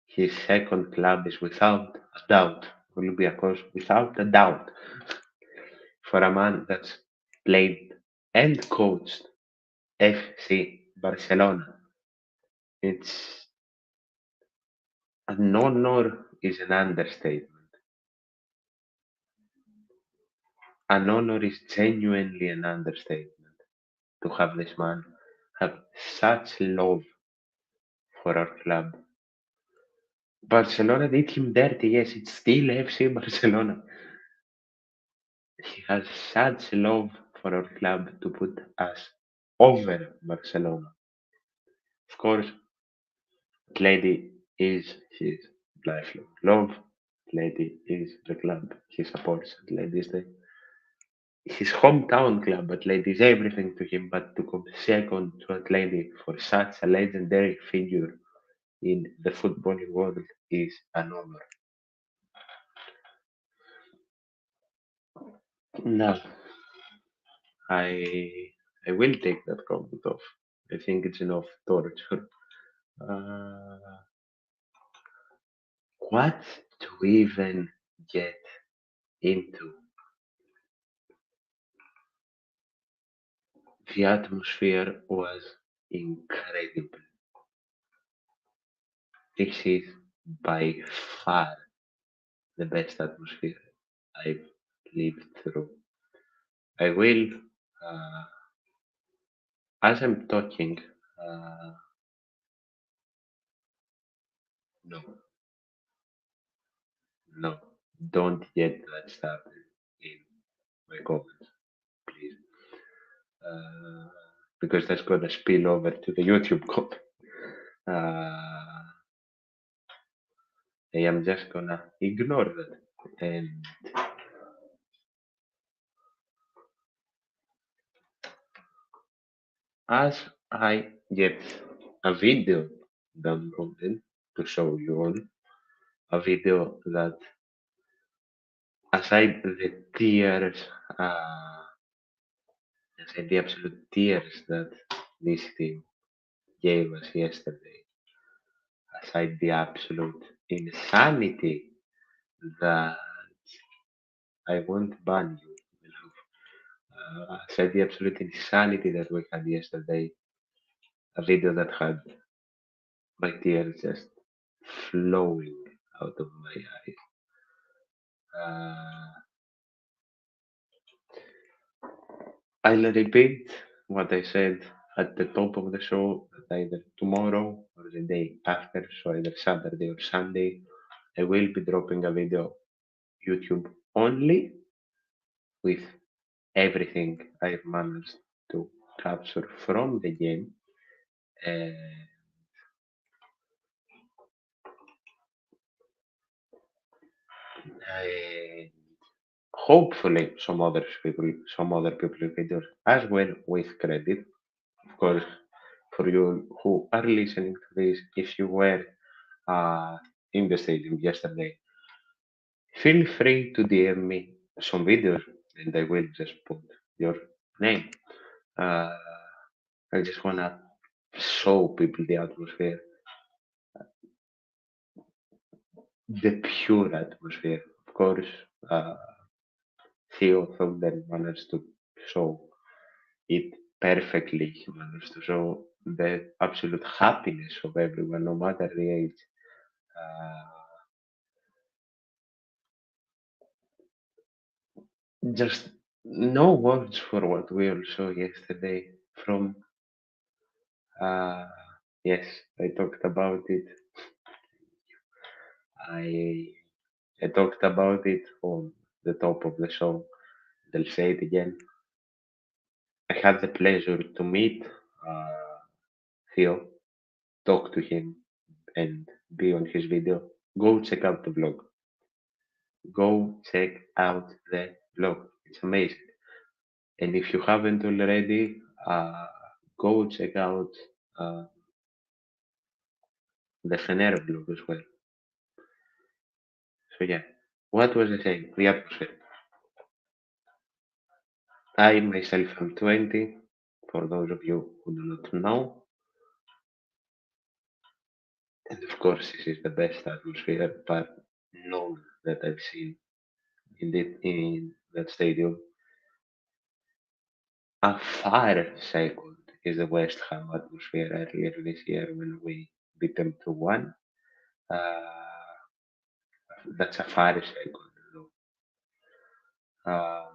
his second club is without a doubt Olympiacos, without a doubt, for a man that's played and coached FC Barcelona. It's an honor is an understatement. An honor is genuinely an understatement to have this man have such love for our club. Barcelona did him dirty, yes, it's still FC Barcelona. He has such love for our club to put us over Barcelona. Of course, Lady is his lifelong love. Lady is the club he supports. Lady is his hometown club. But Lady is everything to him. But to come second to Atleti for such a legendary figure in the footballing world is an honor. Now, I I will take that comment off. I think it's enough torture. Uh, what to even get into? The atmosphere was incredible. This is by far the best atmosphere I've lived through. I will, uh, as I'm talking, uh, no, no, don't get that started in my comments, please, uh, because that's gonna spill over to the YouTube comment. Uh, I am just gonna ignore that. And as I get a video downloaded to show you all, a video that, aside the tears, uh, aside the absolute tears that this team gave us yesterday, aside the absolute insanity that I won't ban you, said the absolute insanity that we had yesterday. A video that had my tears just flowing out of my eyes. Uh, I'll repeat what I said at the top of the show that either tomorrow or the day after, so either Saturday or Sunday, I will be dropping a video YouTube only with everything I've managed to capture from the game. Uh, and hopefully some other people videos as well with credit. Of course, for you who are listening to this, if you were in the stadium yesterday, feel free to DM me some videos and I will just put your name. Uh, I just wanna show people the atmosphere, the pure atmosphere. Of course, uh, Theo thought that managed to show it perfectly. He managed to show the absolute happiness of everyone, no matter the age. Uh, just no words for what we all saw yesterday from, uh, yes, I talked about it. I, I talked about it on the top of the show. I'll say it again. I had the pleasure to meet uh, Theo, talk to him, and be on his video. Go check out the vlog. Go check out the vlog. It's amazing. And if you haven't already, go check out uh, the Fener vlog as well. So yeah, what was I saying? The atmosphere. I myself am 20. For those of you who do not know, and of course this is the best atmosphere, but none that I've seen in that stadium. A far second is the West Ham atmosphere earlier this year when we beat them 2-1. Uh, that's a far second. Though. Um,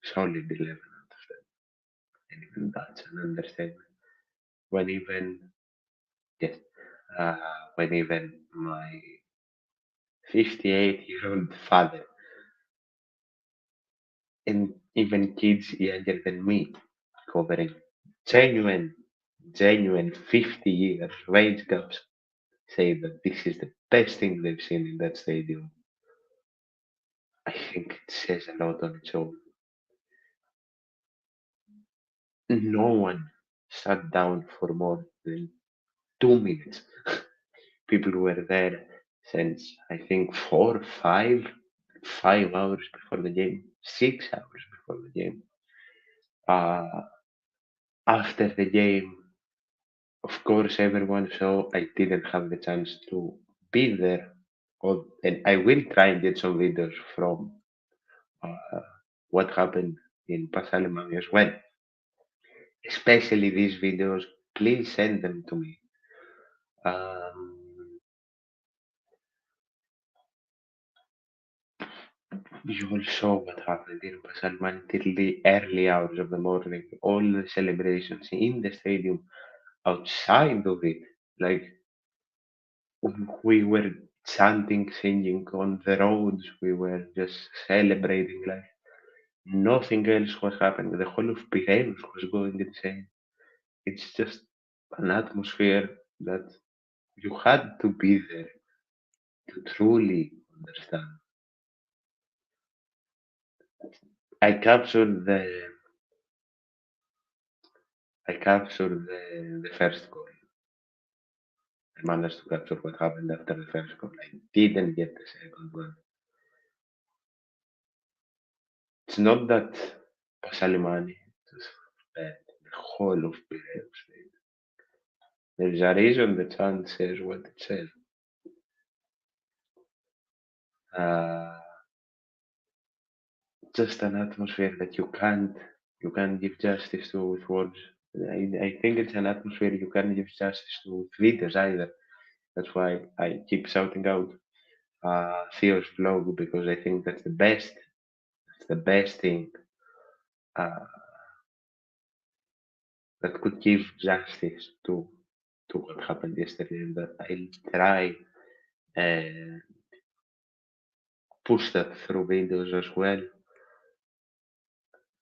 solid 11 out of 10. And even that's an understatement. When even, yes, when even my 58-year-old father and even kids younger than me covering genuine, genuine 50 years wage gaps say that this is the best thing they've seen in that stadium. I think it says a lot on its own. No one sat down for more than 2 minutes. People were there since I think 5 hours before the game, 6 hours before the game. Uh, After the game, of course, everyone saw I didn't have the chance to be there. And I will try and get some videos from uh, what happened in Pasalemami as well. Especially these videos, please send them to me. Um, you all saw what happened in Pasalemami till the early hours of the morning. All the celebrations in the stadium, outside of it, like we were chanting, singing on the roads. We were just celebrating like nothing else was happening. The whole of Piraeus was going insane. It's just an atmosphere that you had to be there to truly understand. I captured the I captured the first goal. I managed to capture what happened after the first goal. I didn't get the second one. It's not that Pasalimani was bad. The whole of Piraeus. There's a reason the chant says what it says. Uh, just an atmosphere that you can't give justice to with words. I think it's an atmosphere you can't give justice to with videos either. That's why I keep shouting out Theo's vlog because I think that's the best. It's the best thing uh, that could give justice to what happened yesterday, and that I'll try and push that through videos as well.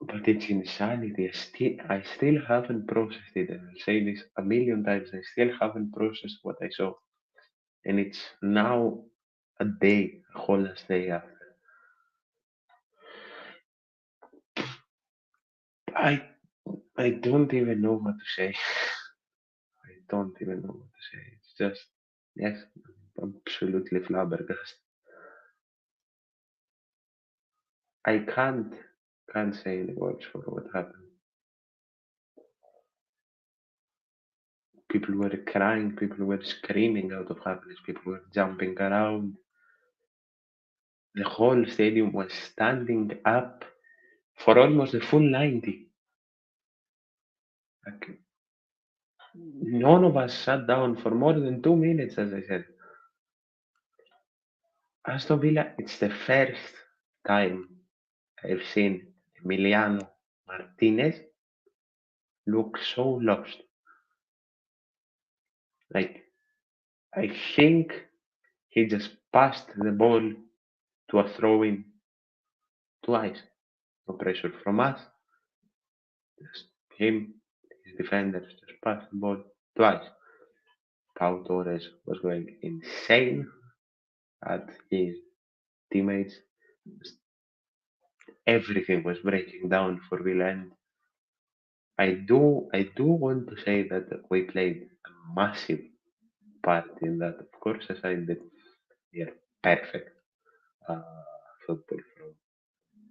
But it's insanity. I still haven't processed it. And I'll say this a million times. I still haven't processed what I saw. And it's now a whole last day after. I I don't even know what to say. I don't even know what to say. It's just yes, absolutely flabbergasted. I can't say any words for what happened. People were crying, people were screaming out of happiness, people were jumping around. The whole stadium was standing up for almost the full 90. Like, none of us sat down for more than 2 minutes, as I said. Aston Villa, it's the first time I've seen Emiliano Martinez look so lost. Like, I think he just passed the ball to a throw in twice. No pressure from us, just him, his defenders just passed the ball twice. Pau Torres was going insane at his teammates. Everything was breaking down for Villa, and I do want to say that we played a massive part in that. Of course, aside that we are perfect uh, football from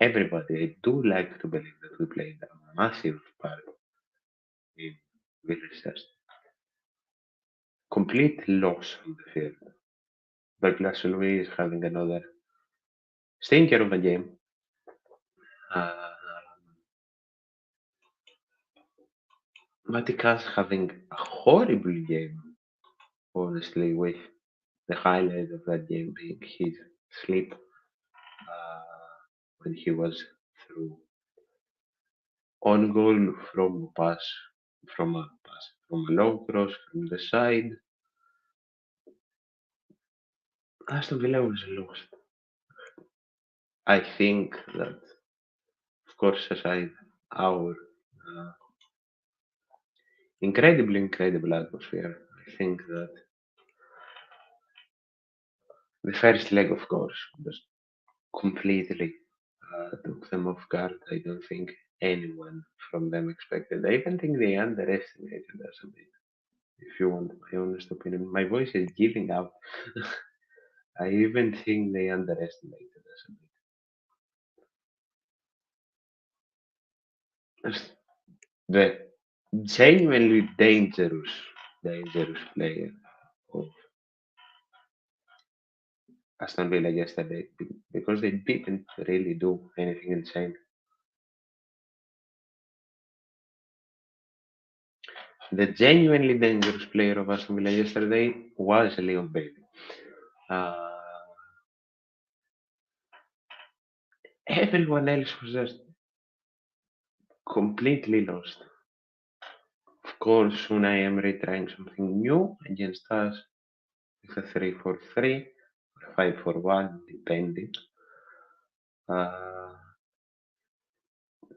everybody. I do like to believe that we played a massive part in Villa's just complete loss on the field. But Louis is having another stinker of a game. Uh, Matikas having a horrible game, honestly, with the highlight of that game being his sleep when he was through on goal from a long cross from the side. Aston Villa was lost. I think that, of course, aside our uh, incredible atmosphere, I think that the first leg, of course, was completely took them off guard. I don't think anyone from them expected. I even think they underestimated us a bit. If you want my honest opinion, my voice is giving out. I even think they underestimated us a bit. As the genuinely dangerous player of Aston Villa yesterday because they didn't really do anything insane. The genuinely dangerous player of Aston Villa yesterday was Leon Bailey. Uh, Everyone else was just completely lost. Of course, Unai Emery trying something new against us with a 3-4-3 or 5-4-1, depending. Uh,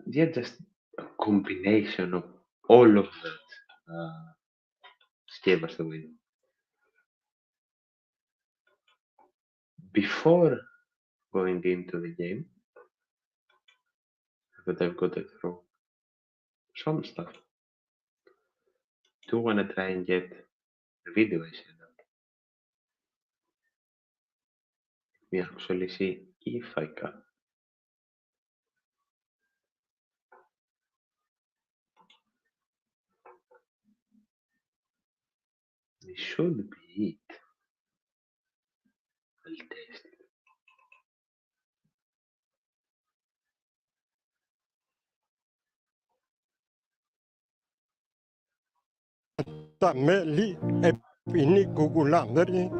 yeah, just a combination of all of that gave us the win. Before going into the game, but I've got to through some stuff. Do want to try and get the video I set up. Let me actually see if I can. This should be it. I'll test it. τα μέλη επινίκου γουλάνδρη.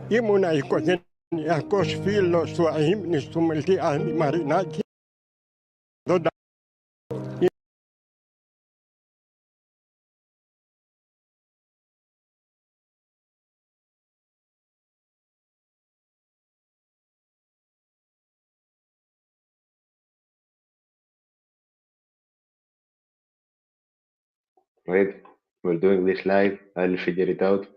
Ήμουν οικογενειακός φίλος του αείμνης του Μελτιάδη Μαρινάκη. Wait, we're doing this live. I'll figure it out.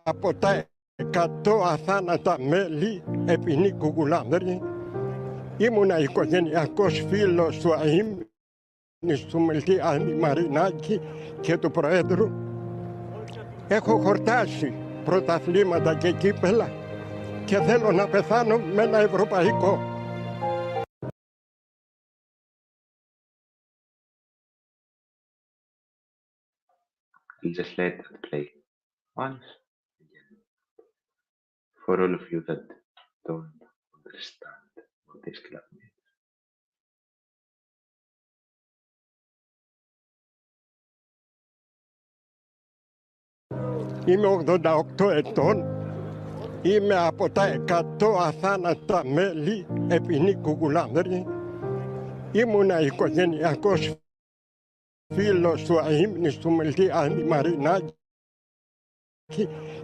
Από τα 100 αθάνατα μέλη επινίκου γουλάνδρη, ήμουν οικογενειακός φίλος του αείμνης του Μελτιάδη Μαρινάκη και του Προέδρου. Έχω χορτάσει πρωταθλήματα και κύπελα και θέλω να πεθάνω με ένα ευρωπαϊκό. I'll just let that play once again. For all of you that don't understand what this club means. Είμαι 88 ετών, είμαι από τα 100 αθάνατα μέλη επινίκου γουλάνδρη. Ήμουν οικογενειακός φίλος του αείμνης του Μελτιάδη Μαρινάκη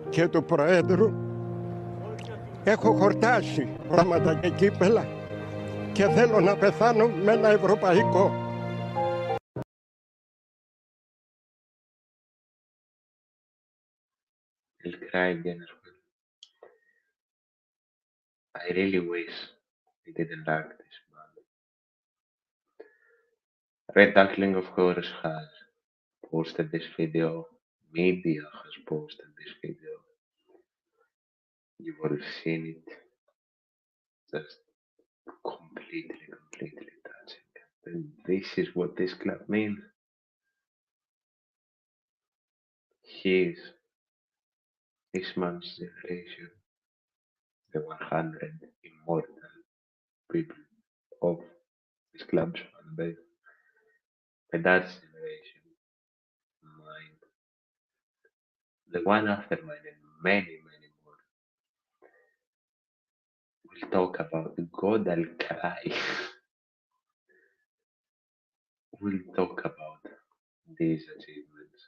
και του Προέδρου. Έχω χορτάσει πράγματα και κύπελα και θέλω να πεθάνω με ένα ευρωπαϊκό. I'll cry again as well. I really wish we didn't like this band. Red Duckling, of course, has posted this video. Media has posted this video. You've all seen it. Just completely touching. And this is what this club means. This man's generation, the 100 immortal people of this club's fan base. My dad's generation, mine, the one after mine, and many more. We'll talk about God, I'll cry. We'll talk about these achievements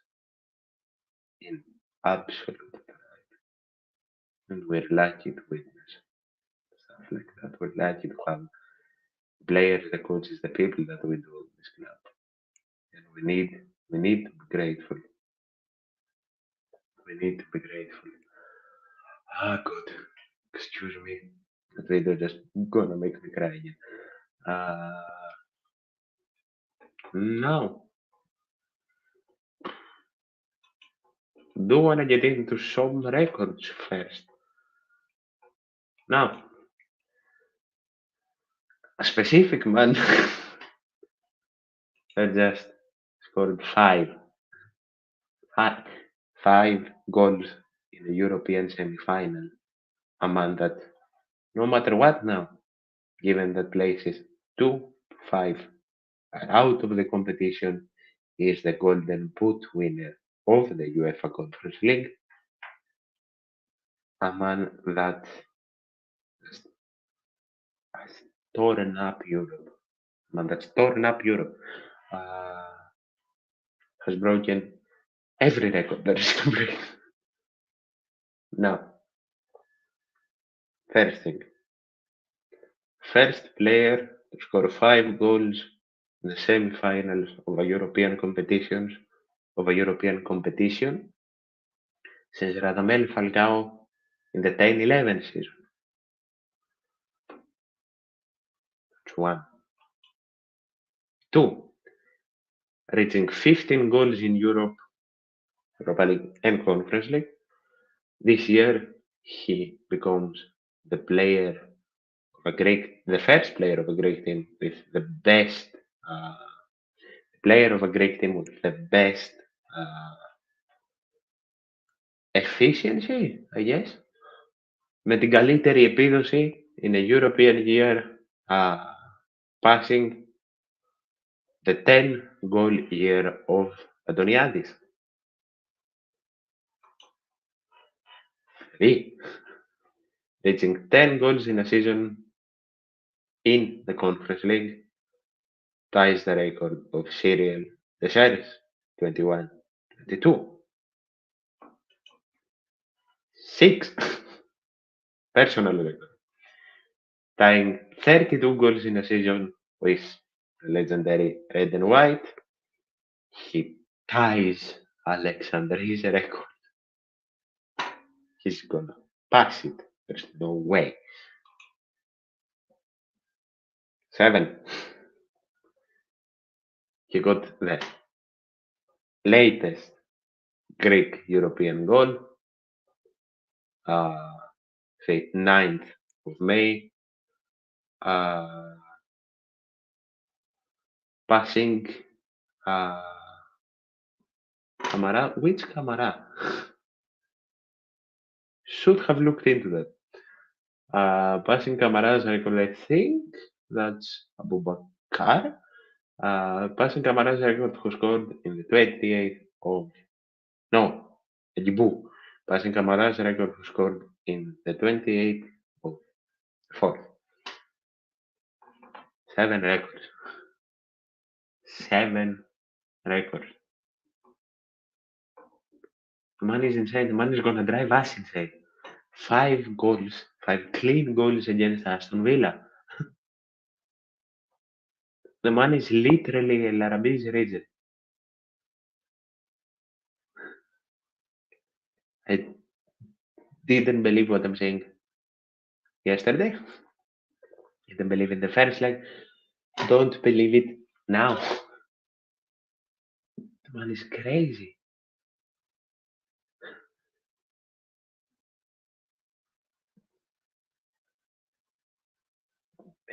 in absolute pride. And we're lucky to witness stuff like that. We're lucky to have players, the coaches, the people that we do in this club. And we need to be grateful. We need to be grateful. Ah, God, excuse me. That video just gonna make me cry again. Now, do wanna get into some records first. Now, a specific man that just scored five goals in the European semi-final. A man that, no matter what now, given that places 2-5 are out of the competition, is the Golden Boot winner of the UEFA Conference League. A man that has torn up Europe. A man that's torn up Europe. Has broken every record there is to break. Now, first thing. First player to score 5 goals in the semi-finals of a European competition since Radamel Falcao in the 10-11 season. That's one. Two, reaching 15 goals in Europa League and Conference League. This year, he becomes the first player of a Greek team with the best player of a Greek team with the best efficiency, I guess. Με την καλύτερη επίδοση in a European year, passing the 10-goal year of Antoniadis. 3. Reaching 10 goals in a season in the Conference League ties the record of Cyril the Sheriff, 21-22. 6. Personal record. Tying 32 goals in a season with the legendary Red and White, he ties Alexandri's record. He's gonna pass it. There's no way. 7. He got the latest Greek European goal, say 9th of May, passing Kamara. Which Kamara? Should have looked into that. Passing Kamara's record, I think that's Abubakar. Passing Kamara's record who scored in the 28th of no, Edibu. Passing Kamara's record who scored in the 28th of 4th. 7 records. 7 records. The man is insane. The man is gonna drive us insane. 5 goals, 5 clean goals against Aston Villa. The man is literally a Larabis region. I didn't believe what I'm saying yesterday. Didn't believe in the first leg. Don't believe it now. The man is crazy.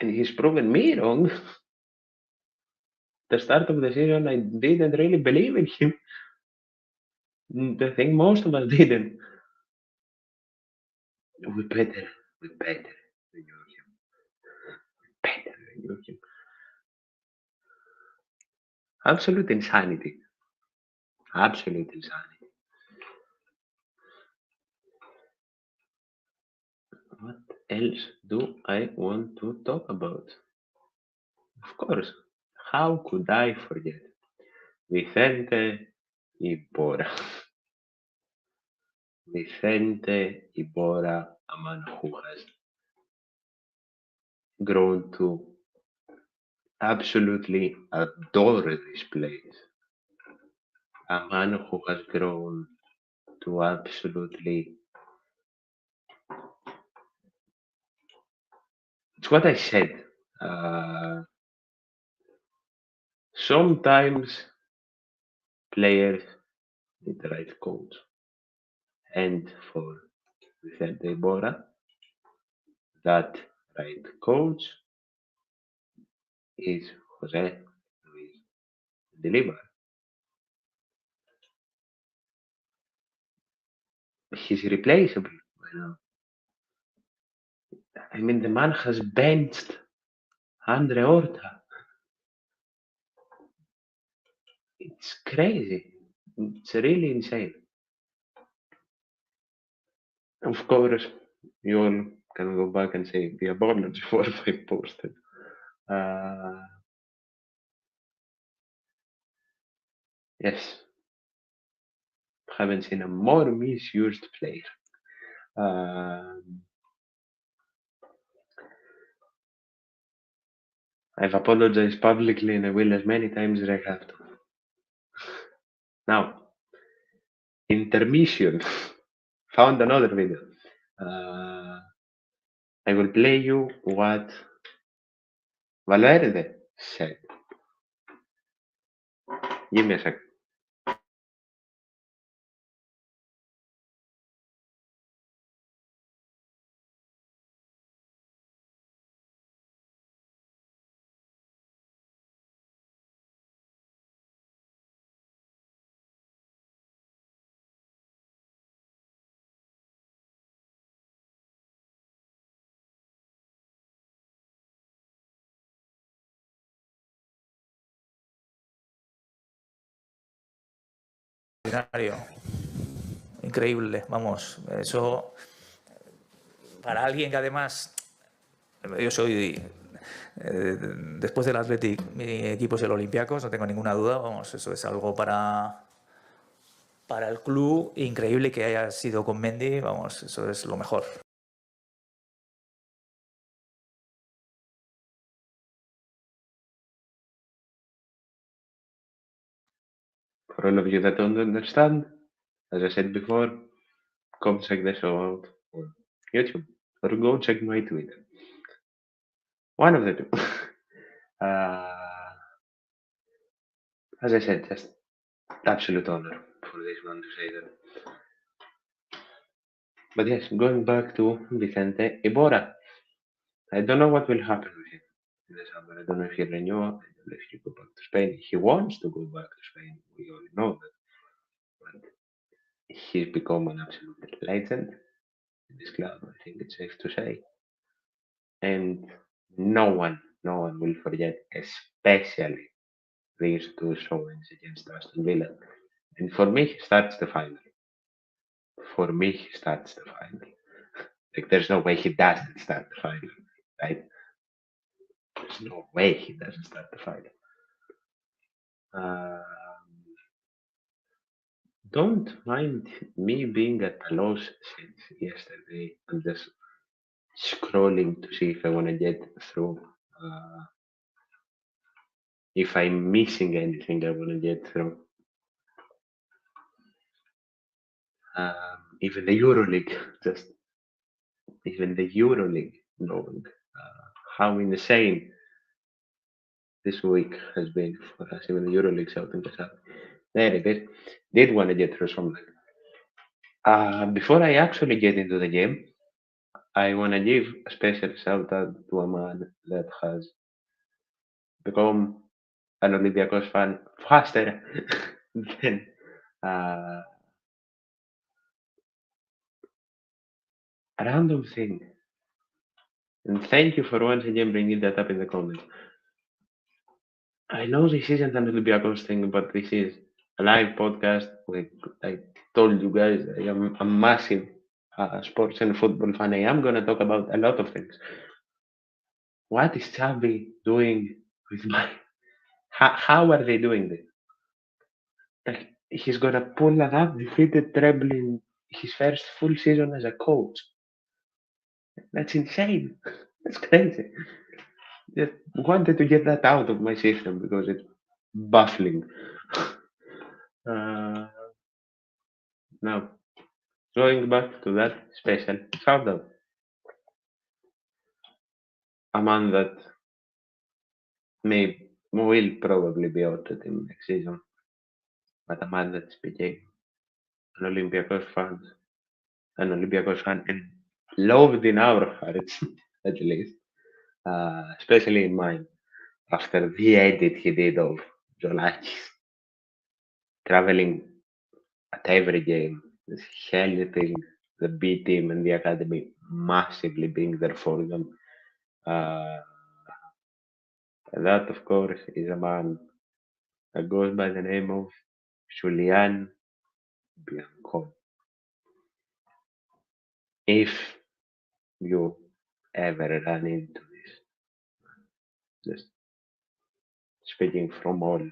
And he's proven me wrong. The start of the season, I didn't really believe in him. I think most of us didn't. We better renew him. Better renew him. Absolute insanity. Absolute insanity. What else do I want to talk about? Of course, how could I forget? Vicente Iborra. Vicente Iborra, a man who has grown to absolutely adore this place. A man who has grown to absolutely. It's what I said. Sometimes players need the right coach. And for Vicente Iborra, that right coach is Jose Luis Mendilibar. He's replaceable. I mean, the man has benched Andre Horta. It's crazy. It's really insane. Of course, you all can go back and say the apology for what I posted. Yes, haven't seen a more misused player. I've apologized publicly and I will as many times as I have to. Now, intermission. Found another video. I will play you what Valverde said. Give me a second. extraordinario. Increíble, vamos. Eso, para alguien que además, yo soy, después del Athletic, mi equipo es el Olympiacos, no tengo ninguna duda, vamos, eso es algo para el club, increíble que haya sido con Mendy, vamos, eso es lo mejor. For all of you that don't understand, as I said before, come check the show out on YouTube or go check my Twitter. One of the two. As I said, just absolute honor for this man to say that. But yes, going back to Vicente Iborra. I don't know what will happen with him in the summer. I don't know if he'll renew. I don't know if he'll go back to Spain. He wants to go back to Spain. We all know that. But he's become an absolute legend in this club. I think it's safe to say. And no one will forget, especially these two showings against Aston Villa. And for me, he starts the final. Like, there's no way he doesn't start the final, right? There's no way he doesn't start the final. Don't mind me being at a loss since yesterday. I'm just scrolling to see if I want to get through. If I'm missing anything, I want to get through. Even the Euroleague, knowing how insane this week has been for us, even the Euroleague shouting us out. There it is. Did want to get through something. Before I actually get into the game, I want to give a special shout out to a man that has become an Olympiacos fan faster than a random thing. And thank you for once again bringing that up in the comments. I know this isn't an Olympiacos thing, but this is a live podcast. Like I told you guys, I am a massive sports and football fan. I am going to talk about a lot of things. What is Xavi doing with my? How are they doing this? Like he's gonna pull an undefeated treble in his first full season as a coach. That's insane. That's crazy. Just wanted to get that out of my system because it's baffling. uh, now, going back to that special shout out, a man that will probably be out at him next season, but a man that's became an Olympiacos fan, and loved in our hearts at least, especially in mine, after the edit he did of Jolakis traveling at every game, helping the B team and the academy massively being there for them. Uh, that, of course, is a man that goes by the name of Julian Bianco. If you ever run into this, just speaking of all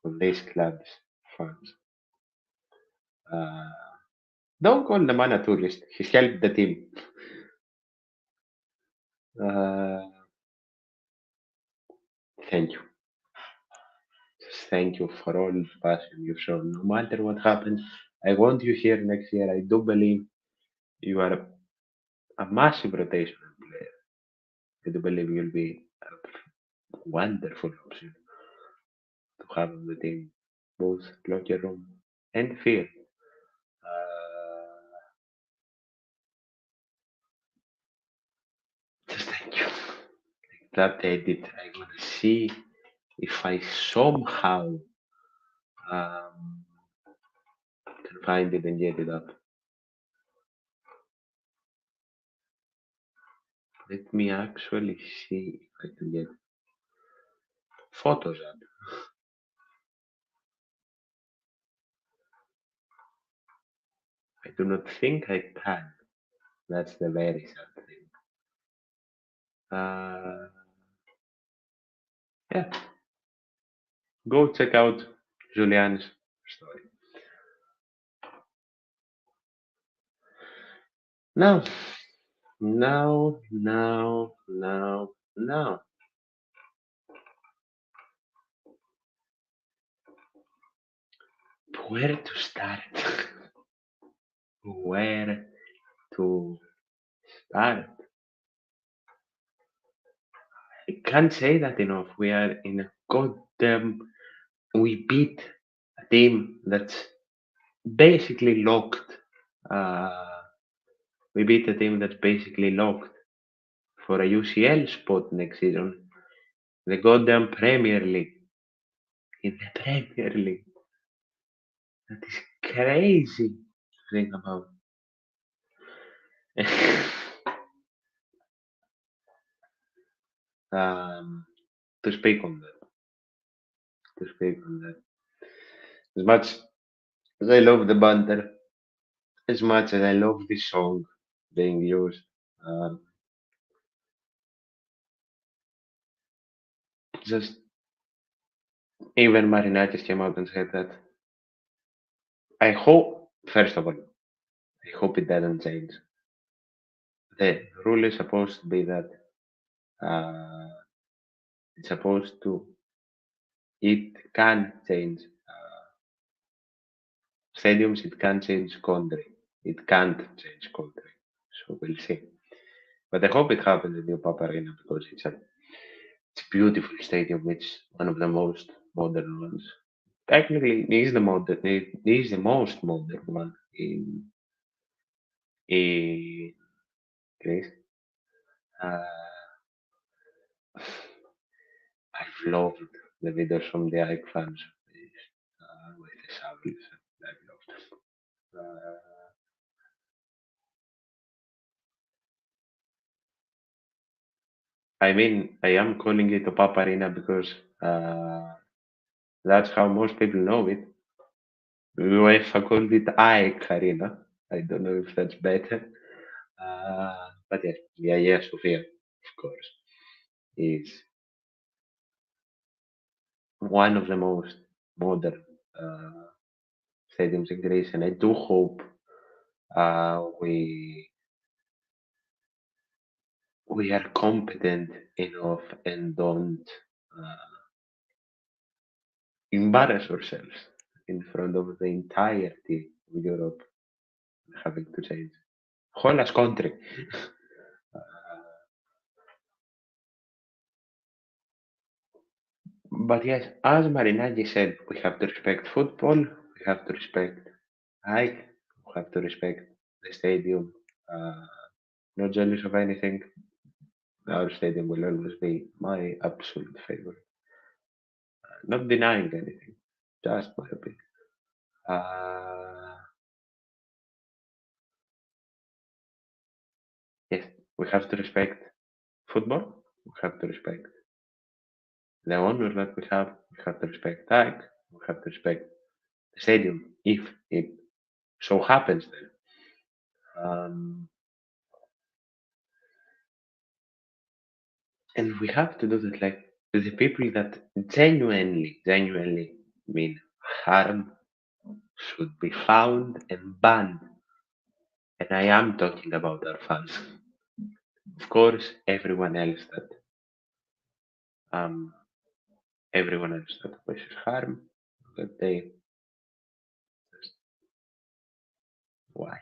of these clubs fans, don't call the man a tourist. He's helped the team. Thank you. Just thank you for all the passion you've shown. No matter what happens, I want you here next year. I do believe you are a massive rotational player. I do believe you'll be a wonderful option to have on the team, both locker room and field. Just thank you. That edit, I want to see if I somehow can find it and get it up. Let me actually see if I can get photos up. I do not think I can. That's the very sad thing. Yeah, go check out Julian's story. Now, now. Where to start? Where to start? I can't say that enough. We are in a goddamn. We beat a team that's basically locked. We beat a team that's basically locked for a UCL spot next season. The goddamn Premier League. In the Premier League. That is crazy to think about. um, to speak on that. To speak on that. As much as I love the banter, as much as I love this song being used, just even Marinakis came out and said that. I hope, first of all, I hope it doesn't change. The rule is supposed to be that uh, it's supposed to, it can change stadiums, it can change country, it can't change country. So we'll see. But I hope it happens in New Papa Arena because it's a beautiful stadium. It's one of the most modern ones. Technically, it is the modern. It is the most modern one in Greece. Uh, I've loved the videos from the Ike fans with the shovels. I've loved them. I mean, I am calling it a Papa Arena because that's how most people know it. UEFA called it Ike Arena. I don't know if that's better. But yes, yeah, Sofia, of course, is one of the most modern stadiums in Greece, and I do hope we are competent enough and don't embarrass ourselves in front of the entirety of Europe having to change whole as country. But yes, as Marinaghi said, we have to respect football, we have to respect Ike, we have to respect the stadium. Not jealous of anything. Our stadium will always be my absolute favorite. Not denying anything, just my opinion. Yes, we have to respect football. We have to respect the honor that we have. We have to respect tag. We have to respect the stadium if it so happens there. And we have to do that like the people that genuinely mean harm should be found and banned. And I am talking about our fans. Of course, um everyone else that wishes harm, that they just why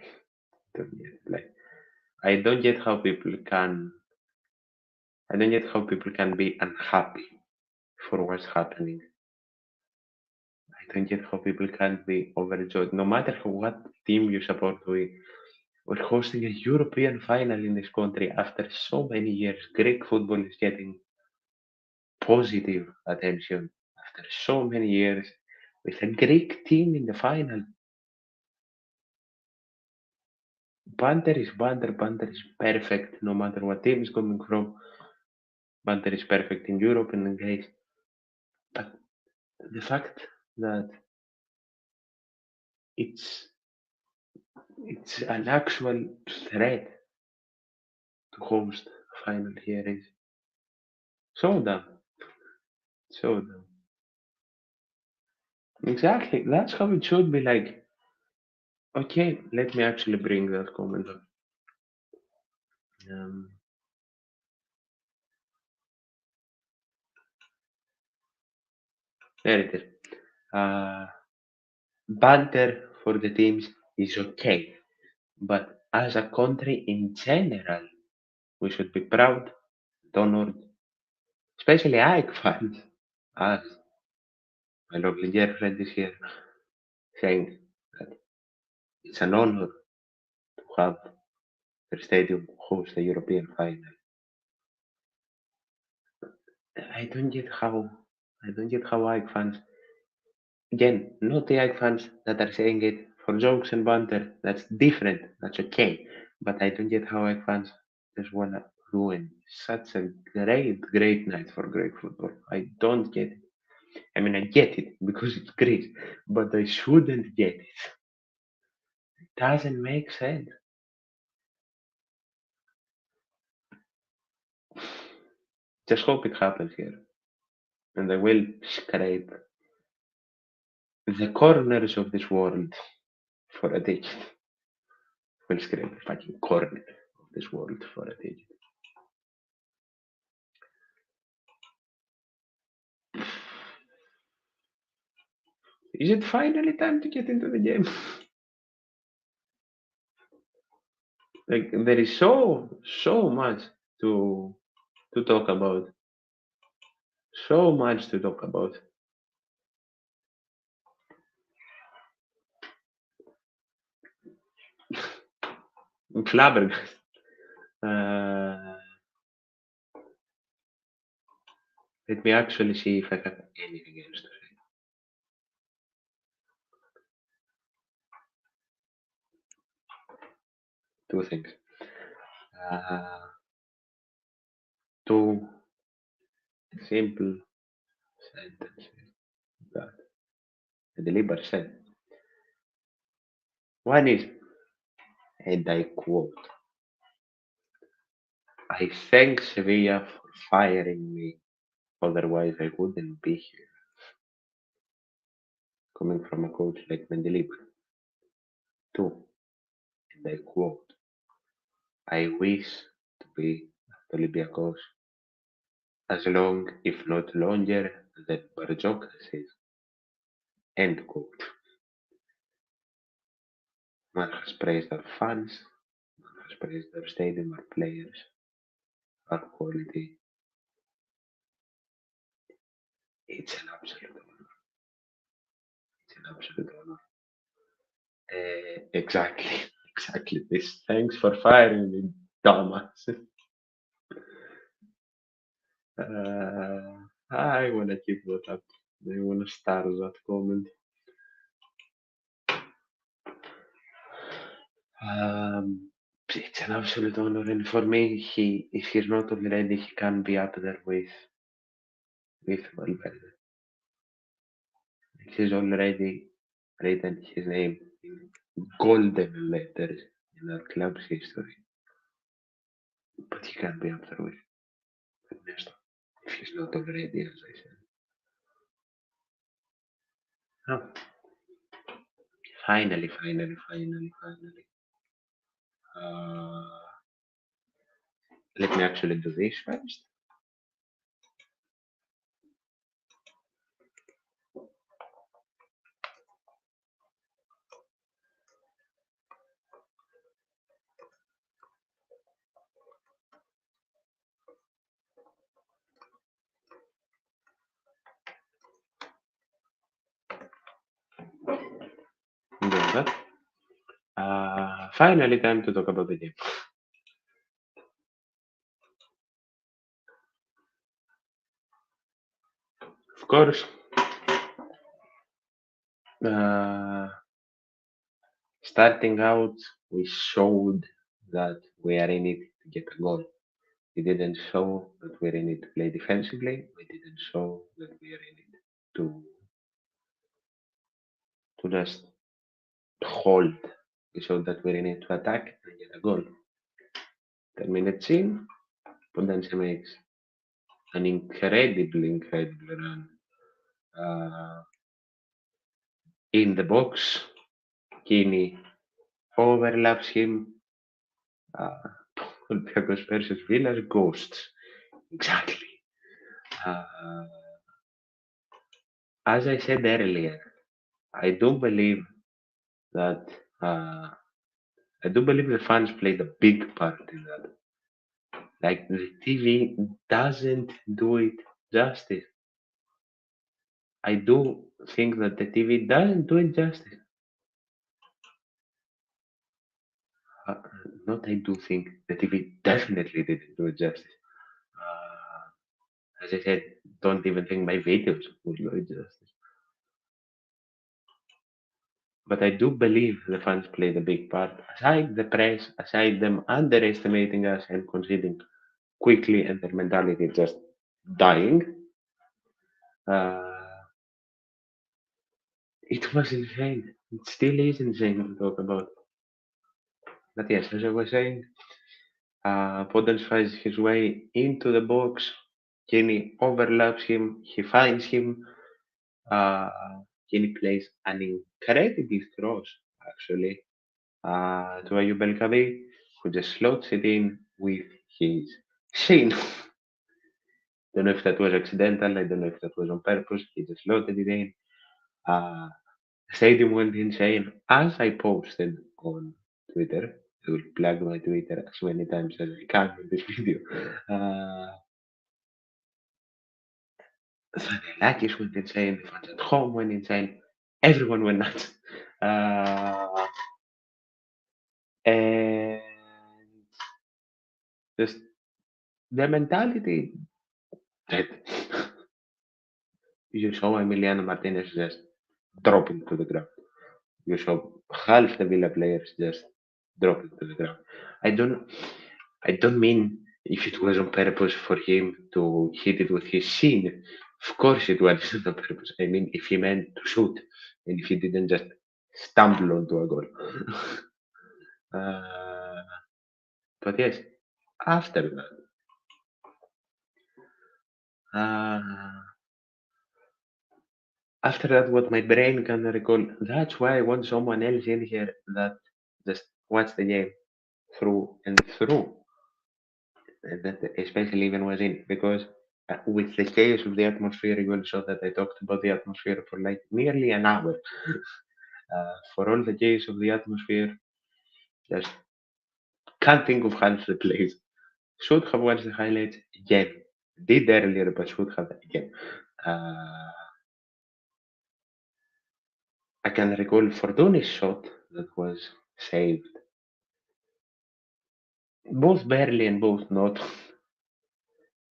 don't get like I don't get how people can I don't get how people can be unhappy for what's happening. I don't get how people can be overjoyed. No matter what team you support, we're hosting a European final in this country after so many years. Greek football is getting positive attention after so many years with a Greek team in the final. Banter is banter, banter is perfect no matter what team is coming from. Banter is perfect in Europe and in Greece. But the fact that it's It's an actual threat to host final hearings. So dumb. So dumb. Exactly. That's how it should be like. Okay, let me actually bring that comment up. Um, there it is. Banter for the teams is okay, but as a country in general, we should be proud, honored, especially AEK fans, as my lovely girlfriend is here, saying that it's an honor to have their stadium host a European final. I don't get how AEK fans, again, not the AEK fans that are saying it for jokes and banter. That's different. That's okay. But I don't get how AEK fans just wanna ruin such a great night for Greek football. I don't get it. I mean, I get it because it's Greece, but I shouldn't get it. It doesn't make sense. Just hope it happens here, and I will scrape the corners of this world for a ticket. Will scrape the fucking corner of this world for a ticket. Is it finally time to get into the game? Like there is so much to talk about. So much to talk about. I'm flabbergasted. Let me actually see if I have anything else to say. Two things. Two simple sentences that mendilibar said. One is, and I quote, I thank Sevilla for firing me, otherwise I wouldn't be here. Coming from a coach like mendilibar. Two, and I quote, I wish to be at Olympiacos as long, if not longer, than Bartzokas is. End quote. Man has praised our fans, man has praised our stadium, our players, our quality. It's an absolute honor. It's an absolute honor. Exactly, exactly this. Thanks for firing me, Thomas. I wanna keep that up. I wanna start that comment. It's an absolute honor, and for me, if he's not already, he can be up there with Valverde. He's already written his name in golden letters in our club's history, but he can be up there with Ernesto if he's not already, as I said. Oh, finally. Uh, Let me actually do this first. Do that. Finally, time to talk about the game. Of course, uh, starting out, we showed that we are in it to get a goal. We didn't show that we're in it to play defensively. We didn't show that we are in it to just hold. We showed that we need to attack and get a goal. 10 minutes in, Potenza makes an incredible run in the box. Kini overlaps him. Olympiacos versus Villas ghosts. Exactly. Uh, as I said earlier, I do believe that I do believe the fans played a big part in that. Like the TV doesn't do it justice. I do think that the TV doesn't do it justice. Uh, Not I do think the TV definitely didn't do it justice. As I said, don't even think my videos would do it justice. But I do believe the fans played a big part. Aside the press, aside them underestimating us and conceding quickly and their mentality just dying, uh, it was insane. It still is insane to talk about. But yes, as I was saying, Podence finds his way into the box. Kenny overlaps him. He finds him. Uh, Kenny plays an incredible cross, actually, to Ayub El Kabi, who just slots it in with his shin. Don't know if that was accidental. I don't know if that was on purpose. He just slotted it in. Uh, Stadium went insane. As I posted on Twitter, I will plug my Twitter as many times as I can in this video. Uh, Vanillakis went insane, the fans at home went insane, everyone went nuts. Uh, and just the mentality that you saw Emiliano Martinez just dropping to the ground. You saw half the Villa players just dropping to the ground. I don't I don't mean if it was on purpose for him to hit it with his shin. Of course it wasn't on purpose. I mean if he meant to shoot and if he didn't just stumble onto a goal. uh, but yes, after that, uh, after that, what my brain can recall, that's why I want someone else in here that just watch the game through and through. That especially even was in because with the chaos of the atmosphere, you will saw that I talked about the atmosphere for like nearly an hour. For all the chaos of the atmosphere, just can't think of half the plays. Should have watched the highlights again. Did earlier, but should have again. Uh, I can recall Fortuni's shot that was saved, both barely and both not.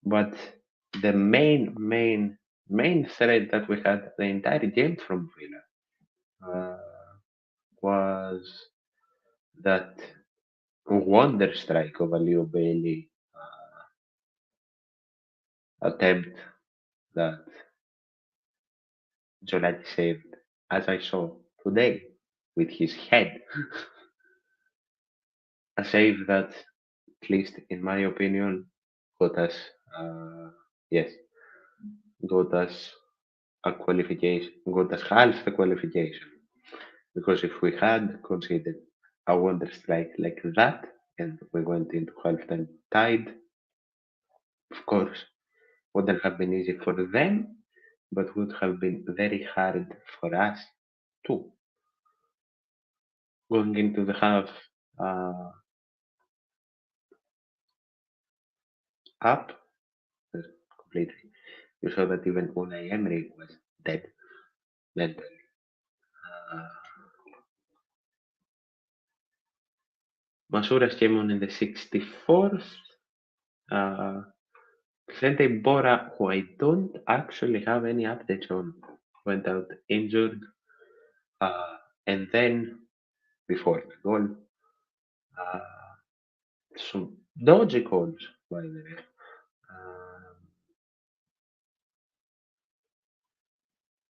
But the main threat that we had the entire game from Villa was that wonder strike of a Leo Bailey attempt that Jonati saved, as I saw today with his head. A save that, at least in my opinion, got us, yes, got us a qualification, got us half the qualification. Because if we had considered a wonder strike like that, and we went into halftime tied, of course, wouldn't have been easy for them, but would have been very hard for us too. Going into the half uh, up completely, you saw that even Unai Emery was dead mentally. Uh, Masuras came on in the 64th. Uh, Clemente Bora, who I don't actually have any updates on, went out injured. Uh, and then, before the goal, uh, some dodgy calls, by the way. Um,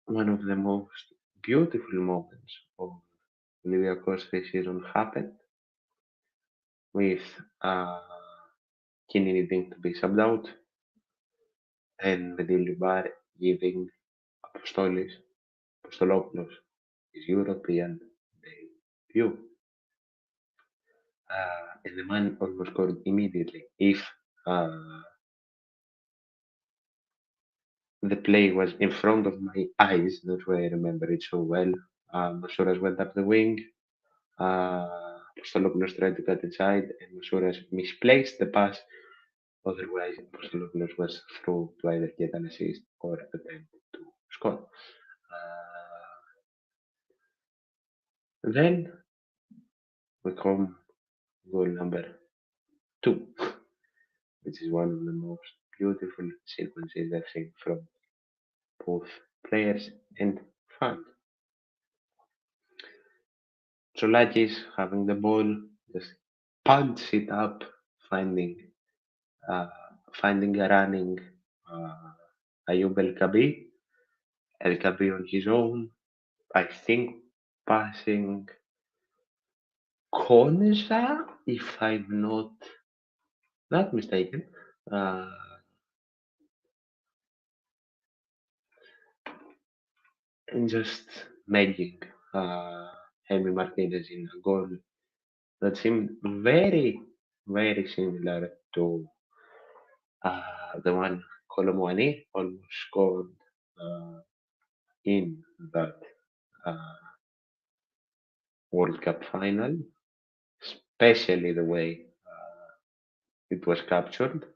One of the most beautiful moments of Olympiacos this season happened, with Kini needing to be subbed out and mendilibar giving Apostolopoulos his European debut. And the man almost scored immediately. If the play was in front of my eyes, that's why I remember it so well. Masouras went up the wing. Apostolopoulos tried to cut inside, and Masouras misplaced the pass. Otherwise, Apostolopoulos was through to either get an assist or attempt to score. Then we come goal number 2, which is one of the most beautiful sequences I've seen from both players and fans. Cholakis having the ball, just punch it up, finding uh, finding a running Ayub El Kabi on his own, I think passing Konza, if I'm not mistaken. And just making Jaime Martinez in a goal that seemed very, very similar to the one Colomwani almost scored uh, in that uh, World Cup final, especially the way it was captured.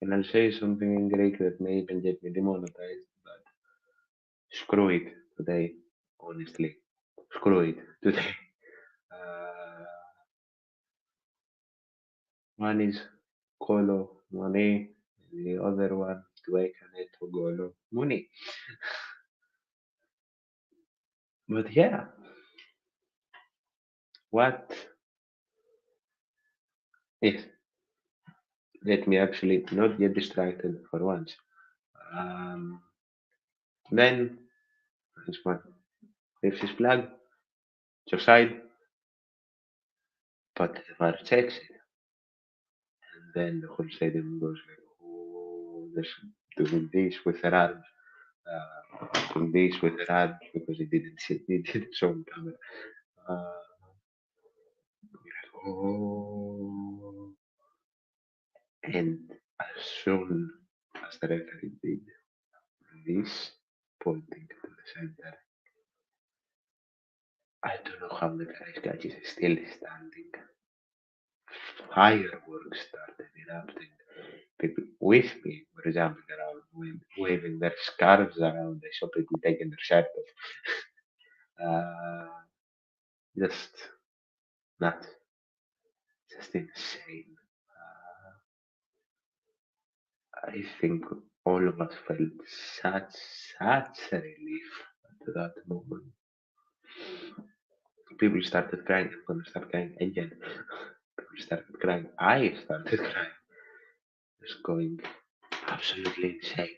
And I'll say something in Greek that may even get me demonetized, but screw it today, honestly. Screw it today. Uh, One is Kolo Mone, the other one Dwekane Togolo Muni. But yeah, what is, let me actually not get distracted for once. Um, then, this one, lifts his flag, it's offside, but the VAR checks it, and then the whole stadium goes like, oh, this, doing this with their arms, doing this with their arms because he didn't show on camera. Uh, oh, and as soon as the referee did this, pointing to the center, I don't know how the guy's catch is still standing. Fireworks started erupting. People with me were jumping around, waving their scarves around. I saw people taking their shirt off. Just nuts. Just insane. I think all of us felt such a relief at that moment. People started crying. I'm gonna start crying again. People started crying. I started crying. Just going absolutely insane.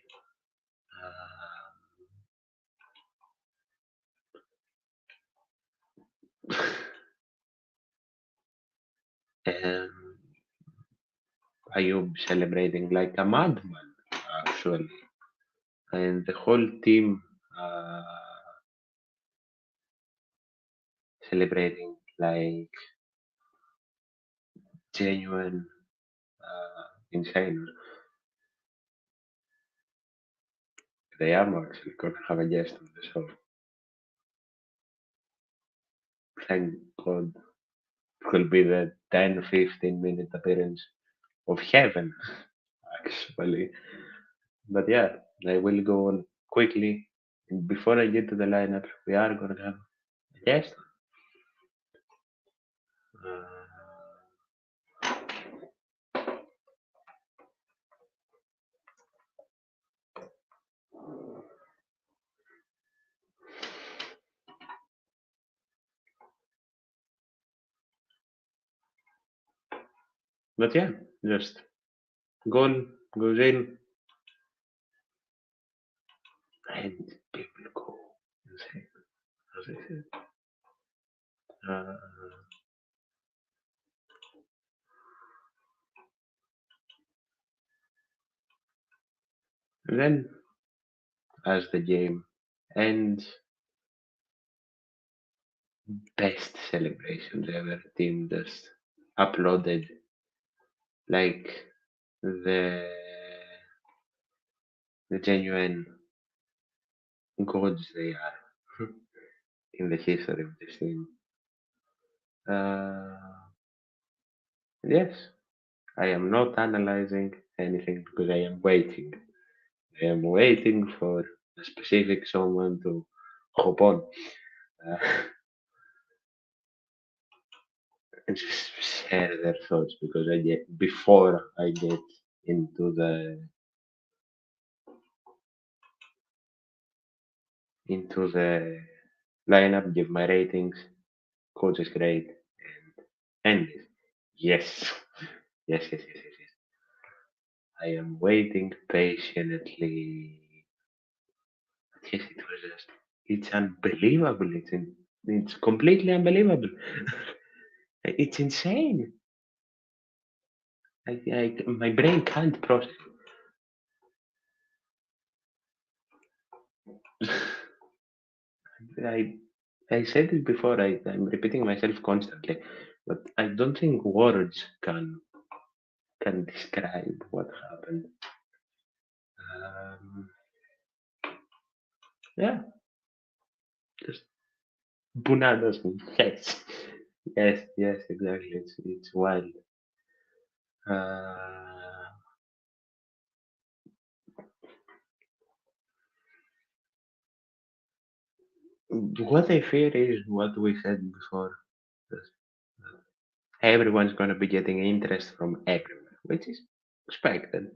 And Ayub celebrating like a madman, actually. And the whole team uh, celebrating like genuine insane. They are actually gonna have a guest on the show. Thank God it will be the 10-15 minute appearance of heaven, actually. But yeah, I will go on quickly. Before I get to the lineup, we are gonna have a guest. Uh, but yeah, just goal goes in and people go insane, as I said. Uh, and then, as the game ends, best celebrations ever. Team just uploaded like the the genuine gods they are in the history of this team. Yes, I am not analyzing anything because I am waiting. I am waiting for a specific someone to hop on uh, and just share their thoughts because I get before I get into the lineup, give my ratings. Coach is great, and this. Yes, yes. I am waiting patiently. Yes, it was just. It's unbelievable. It's completely unbelievable. It's insane. My brain can't process. I I said it before. I'm repeating myself constantly, but I don't think words can describe what happened. Um, yeah, just bananas. Yes, yes, exactly. It's wild. Uh, what I fear is what we said before. Just everyone's gonna be getting interest from everywhere, which is expected.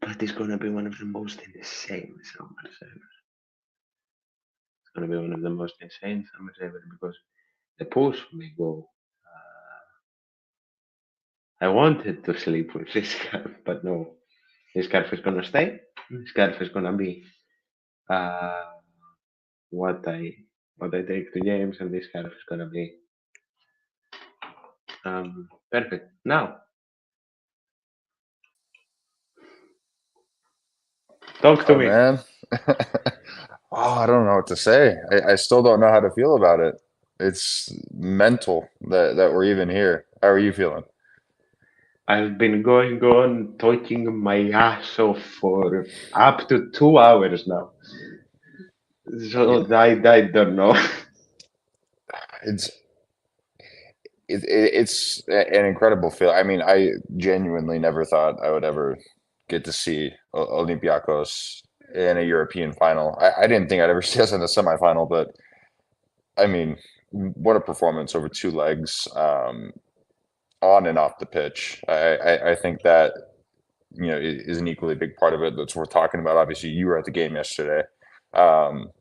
But it's gonna be one of the most insane summers ever. It's gonna be one of the most insane summers ever because the push may go. I wanted to sleep with this scarf, but no. This scarf is gonna stay. This scarf is gonna be uh, what I what I take to games, and this scarf is gonna be perfect. Now, talk to Oh me. man. I don't know what to say. I still don't know how to feel about it. It's mental that we're even here. How are you feeling? I've been going on talking my ass off for up to 2 hours now. Yeah. So I don't know. It's it's an incredible feel. I mean, I genuinely never thought I would ever get to see Olympiacos in a European final. I didn't think I'd ever see us in a semifinal, but I mean, what a performance over two legs, on and off the pitch. I think that is an equally big part of it that's worth talking about. Obviously, you were at the game yesterday. Um,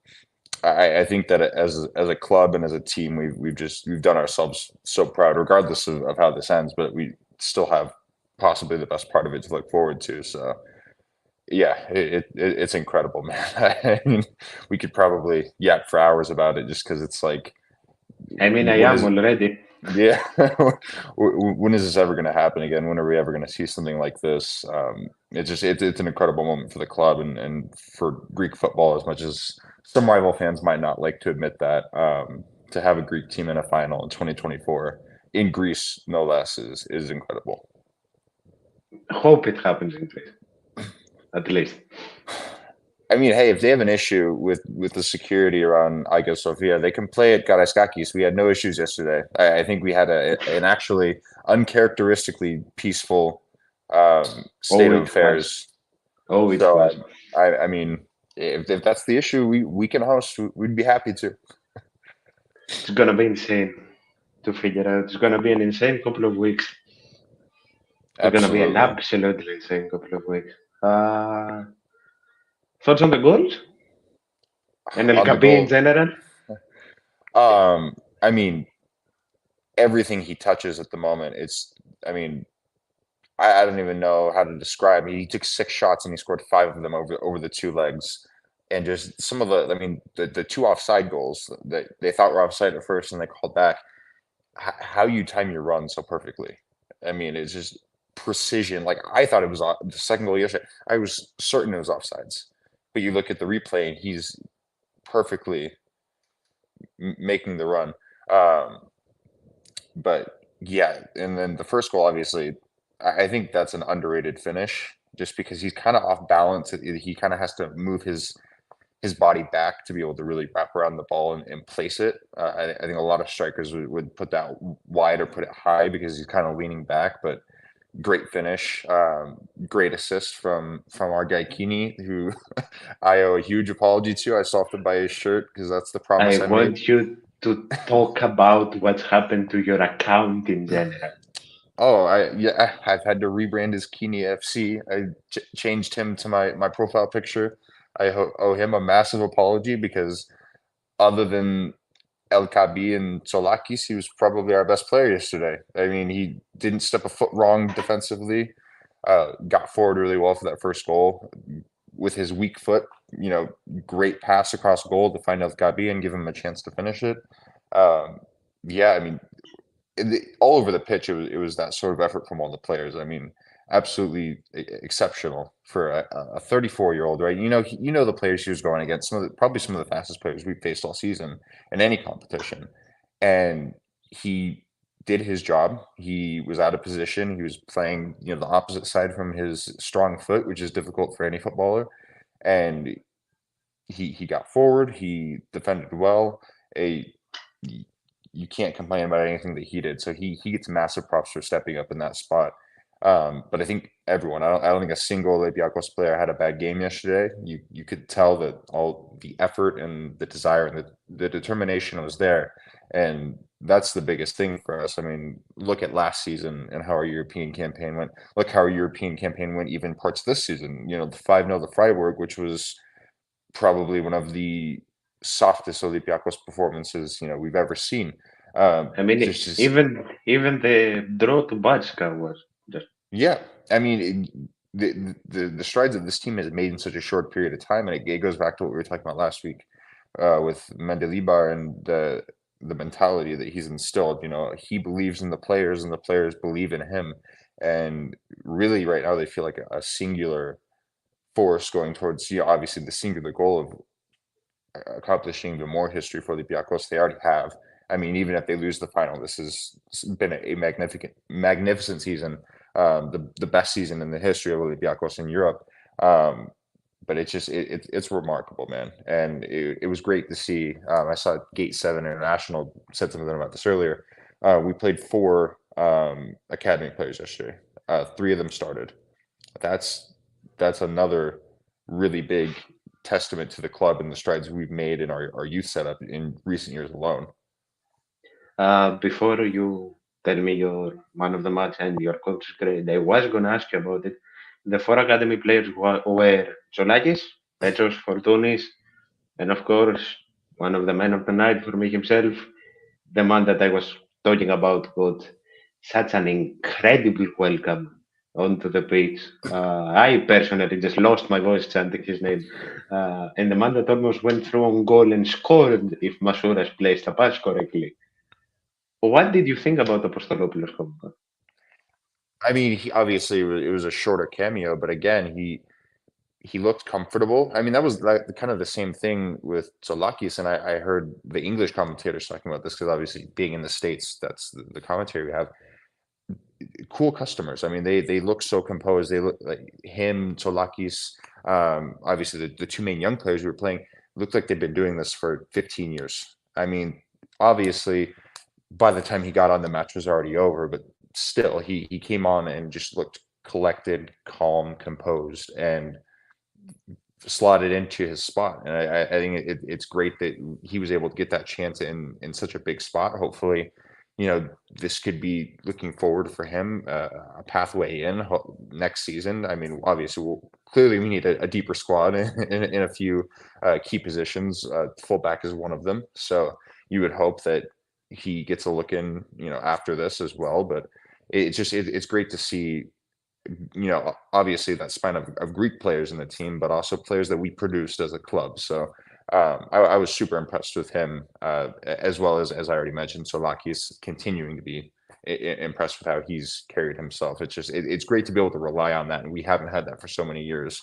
I think that as a club and as a team, we've done ourselves so proud, regardless of how this ends. But we still have possibly the best part of it to look forward to. So yeah, it's incredible, man. I mean, we could probably yap for hours about it just because it's like, I mean, I when am is already. yeah. When is this ever going to happen again? When are we ever going to see something like this? It's an incredible moment for the club and for Greek football, as much as some rival fans might not like to admit that. To have a Greek team in a final in 2024 in Greece, no less, is incredible. Hope it happens in Greece, at least. I mean, hey, if they have an issue with the security around Hagia Sophia, they can play at Karaiskakis. We had no issues yesterday. I think we had an actually uncharacteristically peaceful state Oh, of it was. affairs. Oh, it So was. I mean, if that's the issue, we can host. We'd be happy to. It's gonna be insane to figure out. It's gonna be an insane couple of weeks. It's gonna be an Absolutely. absolutely insane couple of weeks. Thoughts on the goals and El On the Capi in goal, general? I mean, everything he touches at the moment, I mean, I don't even know how to describe. He took 6 shots and he scored 5 of them over the two legs. And just some of the two offside goals that they thought were offside at first and they called back. How you time your run so perfectly. I mean, it's just precision. Like I thought it was the second goal yesterday. I was certain it was offsides, but you look at the replay and he's perfectly making the run. But yeah, and then the first goal, obviously, I think that's an underrated finish just because he's kind of off balance. He kind of has to move his body back to be able to really wrap around the ball and place it. I think a lot of strikers would put that wide or put it high because he's kind of leaning back, but great finish. Great assist from our guy Kini, who I owe a huge apology to. I still have to buy his shirt because that's the promise I I made. want you to talk about what's happened to your account in general. Oh, I've had to rebrand as Kini FC. I changed him to my profile picture. I owe him a massive apology because other than LKB and Solakis, he was probably our best player yesterday. I mean, he didn't step a foot wrong defensively. Got forward really well for that first goal with his weak foot. Great pass across goal to find LKB and give him a chance to finish it. Yeah, I mean, all over the pitch, it was that sort of effort from all the players. I mean, absolutely exceptional for a 34-year-old, right? The players he was going against, probably some of the fastest players we've faced all season in any competition, and he did his job. He was out of position. He was playing, the opposite side from his strong foot, which is difficult for any footballer, and he got forward. He defended well. You can't complain about anything that he did. So he gets massive props for stepping up in that spot. But I think everyone, I don't think a single Olympiacos player had a bad game yesterday. You could tell that all the effort and the desire and the determination was there. And that's the biggest thing for us. I mean, look at last season and how our European campaign went. Look how our European campaign went even parts this season. The 5-0 to Freiburg, which was probably one of the softest Olympiacos performances we've ever seen. I mean, even the draw to Bartzokas was just yeah. I mean, the strides that this team has made in such a short period of time, and it goes back to what we were talking about last week with mendilibar and the mentality that he's instilled. He believes in the players, and the players believe in him. And really, right now, they feel like a singular force going towards obviously the singular goal of accomplishing even more history for Olympiacos. They already have. I mean, even if they lose the final, this has been a magnificent season, the best season in the history of Olympiacos in Europe. But it's remarkable, man, and it was great to see. I saw Gate 7 International said something about this earlier. We played 4 academy players yesterday. 3 of them started. That's another really big testament to the club and the strides we've made in our youth setup in recent years alone. Before you tell me your man of the match and your coach's grade, I was going to ask you about it. The 4 academy players were Zolakis, Petros, Fortounis, and of course, one of the men of the night for me himself, the man that I was talking about got such an incredible welcome onto the pitch. I personally just lost my voice chanting his name. And the man that almost went through on goal and scored if Masouras placed a pass correctly. What did you think about Apostolopoulos? I mean, obviously it was a shorter cameo, but again, he looked comfortable. I mean, that was kind of the same thing with Solakis, and I heard the English commentators talking about this because obviously being in the States, that's the commentary we have. Cool customers. I mean, they look so composed. They look like him, Solakis. Obviously, the 2 main young players we were playing looked like they've been doing this for 15 years. I mean, obviously, by the time he got on, the match was already over, but still, he came on and just looked collected, calm, composed, and slotted into his spot. And I think it's great that he was able to get that chance in such a big spot. Hopefully, this could be looking forward for him, a pathway in next season. I mean, obviously, clearly we need a deeper squad in a few key positions. Fullback is one of them. So you would hope that he gets a look in, after this as well. But it's great to see obviously that span of Greek players in the team, but also players that we produced as a club. So I was super impressed with him, as well as I already mentioned, Solakis continuing to be impressed with how he's carried himself. It's great to be able to rely on that, and we haven't had that for so many years.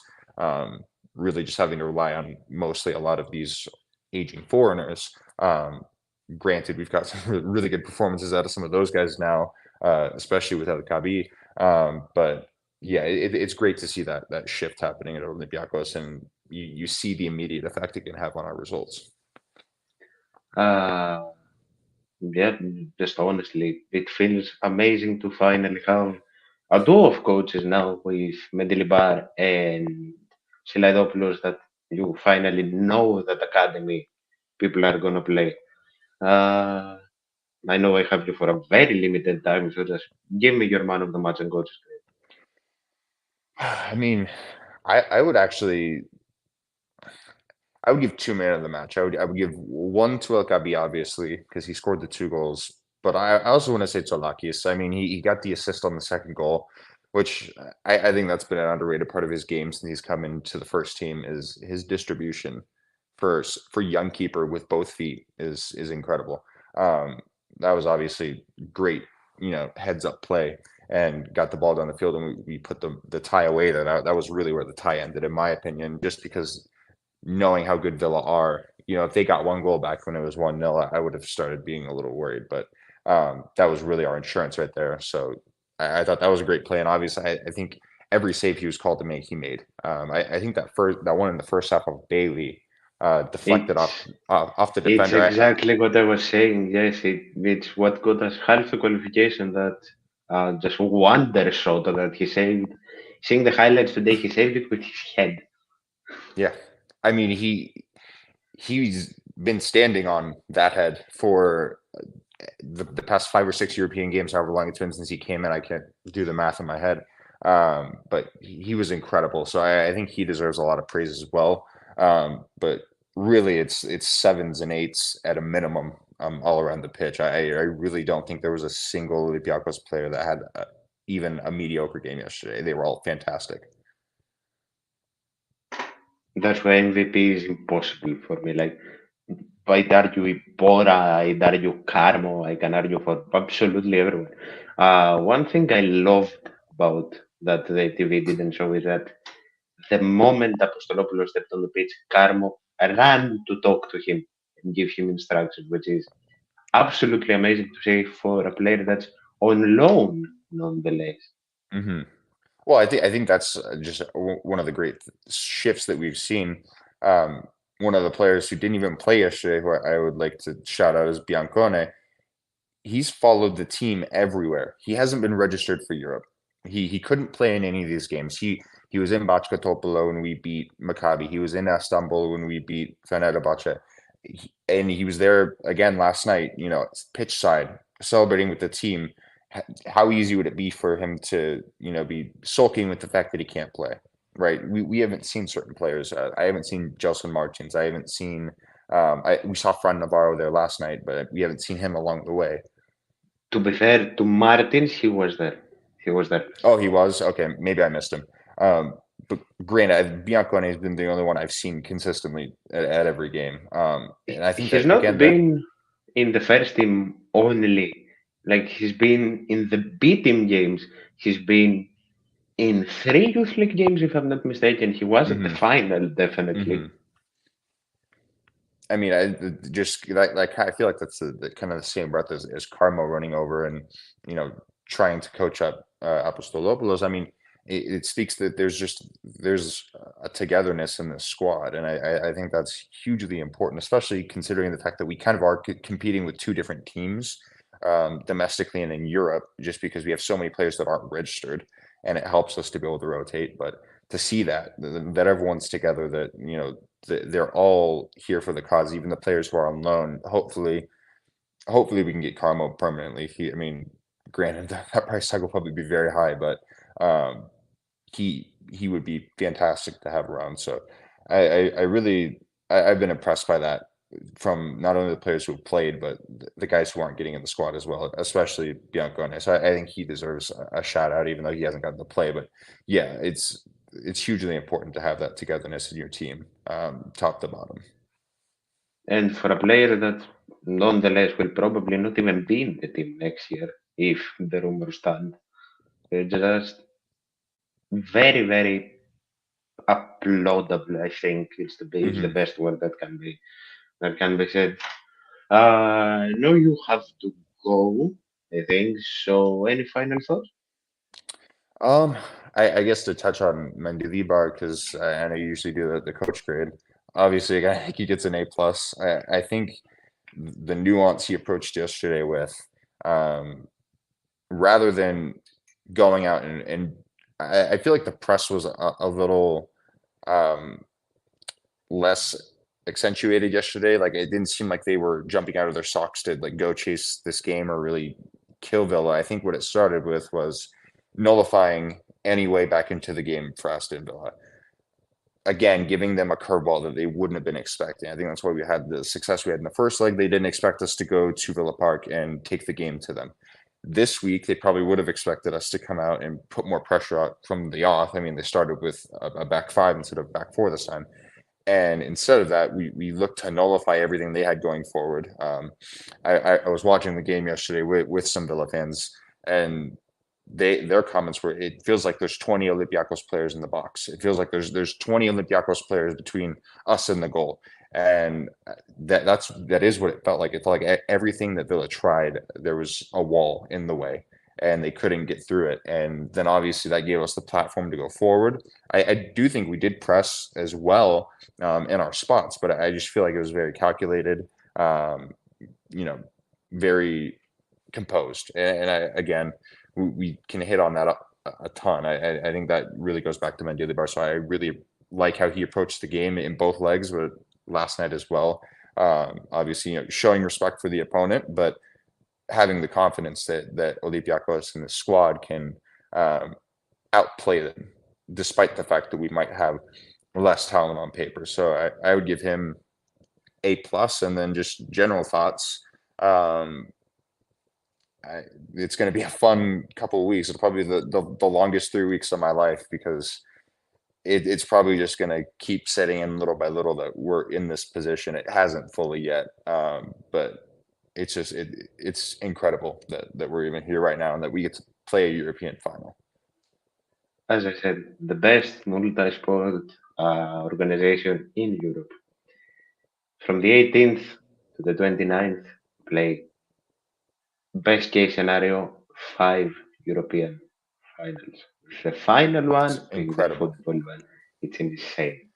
Really, just having to rely on mostly a lot of these aging foreigners. Granted, we've got some really good performances out of some of those guys now, especially with El Kabi. But yeah, it's great to see that shift happening at Olympiacos, and you see the immediate effect it can have on our results. Yeah, just honestly, it feels amazing to finally have a duo of coaches now with Mendilibar and Silaidopoulos that you finally know that academy people are gonna play. Uh, I know I have you for a very limited time, so just give me your man of the match and coaches. I mean, I would actually I would give two man of the match. I would give one to El Gabi, obviously, because he scored the two goals. But I also want to say Tsolakis. I mean, he got the assist on the second goal, which I think that's been an underrated part of his game since he's come into the first team. Is his distribution for young keeper with both feet is incredible. That was obviously great, heads up play, and got the ball down the field, and we put the tie away. That was really where the tie ended, in my opinion, just because knowing how good Villa are, if they got one goal back when it was 1-0, I would have started being a little worried. But that was really our insurance right there. So I thought that was a great play, and obviously I think every save he was called to make, he made. I think that one in the first half of Bailey deflected It's off the it's defender. exactly what I was saying. Yes, it's what got us half the qualification. That just wonder shot that he saved. Seeing the highlights today, he saved it with his head. Yeah, I mean he's been standing on that head for the past 5 or 6 European games, however long it's been since he came in. I can't do the math in my head. But he was incredible. So I think he deserves a lot of praise as well. But really it's sevens and eights at a minimum, all around the pitch. I really don't think there was a single Olympiacos player that had even a mediocre game yesterday. They were all fantastic. That's why MVP is impossible for me. Like I'd argue Ibora, I'd argue Carmo, I can argue for absolutely everyone. One thing I loved about that the TV didn't show is that the moment Apostolopoulos stepped on the pitch, Carmo ran to talk to him and give him instructions, which is absolutely amazing to see for a player that's on loan, nonetheless. Hmm. Well, I think that's just one of the great shifts that we've seen. One of the players who didn't even play yesterday, who I would like to shout out, is Biancone. He's followed the team everywhere. He hasn't been registered for Europe. He couldn't play in any of these games. He was in Bachkatopolo when we beat Maccabi. He was in Istanbul when we beat Fenerbahce. And he was there again last night, pitch side, celebrating with the team. How easy would it be for him to, be sulking with the fact that he can't play, right? We haven't seen certain players. I haven't seen Gelson Martins. I haven't seen. We saw Fran Navarro there last night, but we haven't seen him along the way. To be fair to Martins, he was there. He was there. Oh, he was? Okay, maybe I missed him. But granted, Biancone has been the only one I've seen consistently at every game. And I think He's that, not again, that been in the first team only. Like he's been in the B team games. He's been in 3 youth league games, if I'm not mistaken. He was at the mhm, final, definitely. mhm. I mean, I just like I feel like that's the kind of the same breath as Carmo running over and, you know, trying to coach up Apostolopoulos. I mean, it speaks that there's a togetherness in the squad, and I think that's hugely important, especially considering the fact that we kind of are competing with two different teams, domestically and in Europe, just because we have so many players that aren't registered, and it helps us to be able to rotate. But to see that everyone's together, that they're all here for the cause, even the players who are on loan. Hopefully we can get Carmo permanently. I mean, granted that price tag will probably be very high, but um, he would be fantastic to have around. So I've been impressed by that from not only the players who have played, but the guys who aren't getting in the squad as well, especially Biancone. So I think he deserves a shout out, even though he hasn't gotten to play. But yeah, it's hugely important to have that togetherness in your team, top to bottom. And for a player that nonetheless will probably not even be in the team next year, if the rumors stand, they're just very, very applaudable, I think is the best word that can be said. No, you have to go, I think. So any final thoughts? Um, I guess to touch on Mendilibar, because I know you usually do the coach grade. Obviously, I think he gets an A+. I think the nuance he approached yesterday with, rather than going out and I feel like the press was a little less accentuated yesterday. Like it didn't seem like they were jumping out of their socks to like go chase this game or really kill Villa. I think what it started with was nullifying any way back into the game for Aston Villa. Again, giving them a curveball that they wouldn't have been expecting. I think that's why we had the success we had in the first leg. They didn't expect us to go to Villa Park and take the game to them. This week, they probably would have expected us to come out and put more pressure out from the off. I mean, they started with a back five instead of back four this time. And instead of that, we looked to nullify everything they had going forward. I was watching the game yesterday with some Villa fans, and their comments were, it feels like there's 20 Olympiacos players in the box. It feels like there's 20 Olympiacos players between us and the goal. And that is what it felt like. It felt like everything that Villa tried, there was a wall in the way and they couldn't get through it. And then obviously that gave us the platform to go forward. I do think we did press as well in our spots, but I just feel like it was very calculated, very composed. And again, we can hit on that a ton. I think that really goes back to Mendilibar. So I really like how he approached the game in both legs, but last night as well. Obviously, showing respect for the opponent, but having the confidence that Olympiacos and the squad can outplay them, despite the fact that we might have less talent on paper. So I would give him A+, and then just general thoughts. It's going to be a fun couple of weeks. It'll probably be the longest 3 weeks of my life because it's probably just going to keep setting in little by little that we're in this position. It hasn't fully yet, but it's just it's incredible that we're even here right now and that we get to play a European final. As I said, the best multi-sport organization in Europe. From the 18th to the 29th, play best case scenario 5 European finals. The final one It's being the incredible. football one. It's insane.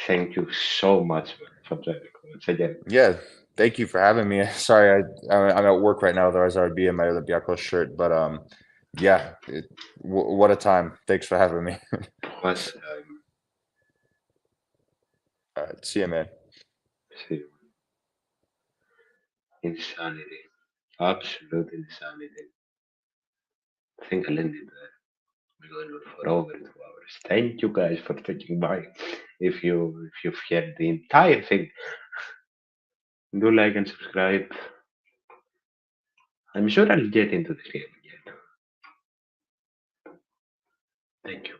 Thank you so much for joining once again. Yeah, thank you for having me. Sorry, I'm at work right now. Otherwise, I would be in my Olympiacos shirt. But yeah, what a time. Thanks for having me. What All right, see you, man. see, insanity. Absolute insanity. I think I'll end it there. We're going on for over 2 hours. Thank you guys for taking by. If you've heard the entire thing, do like and subscribe. I'm sure I'll get into this game again. Thank you.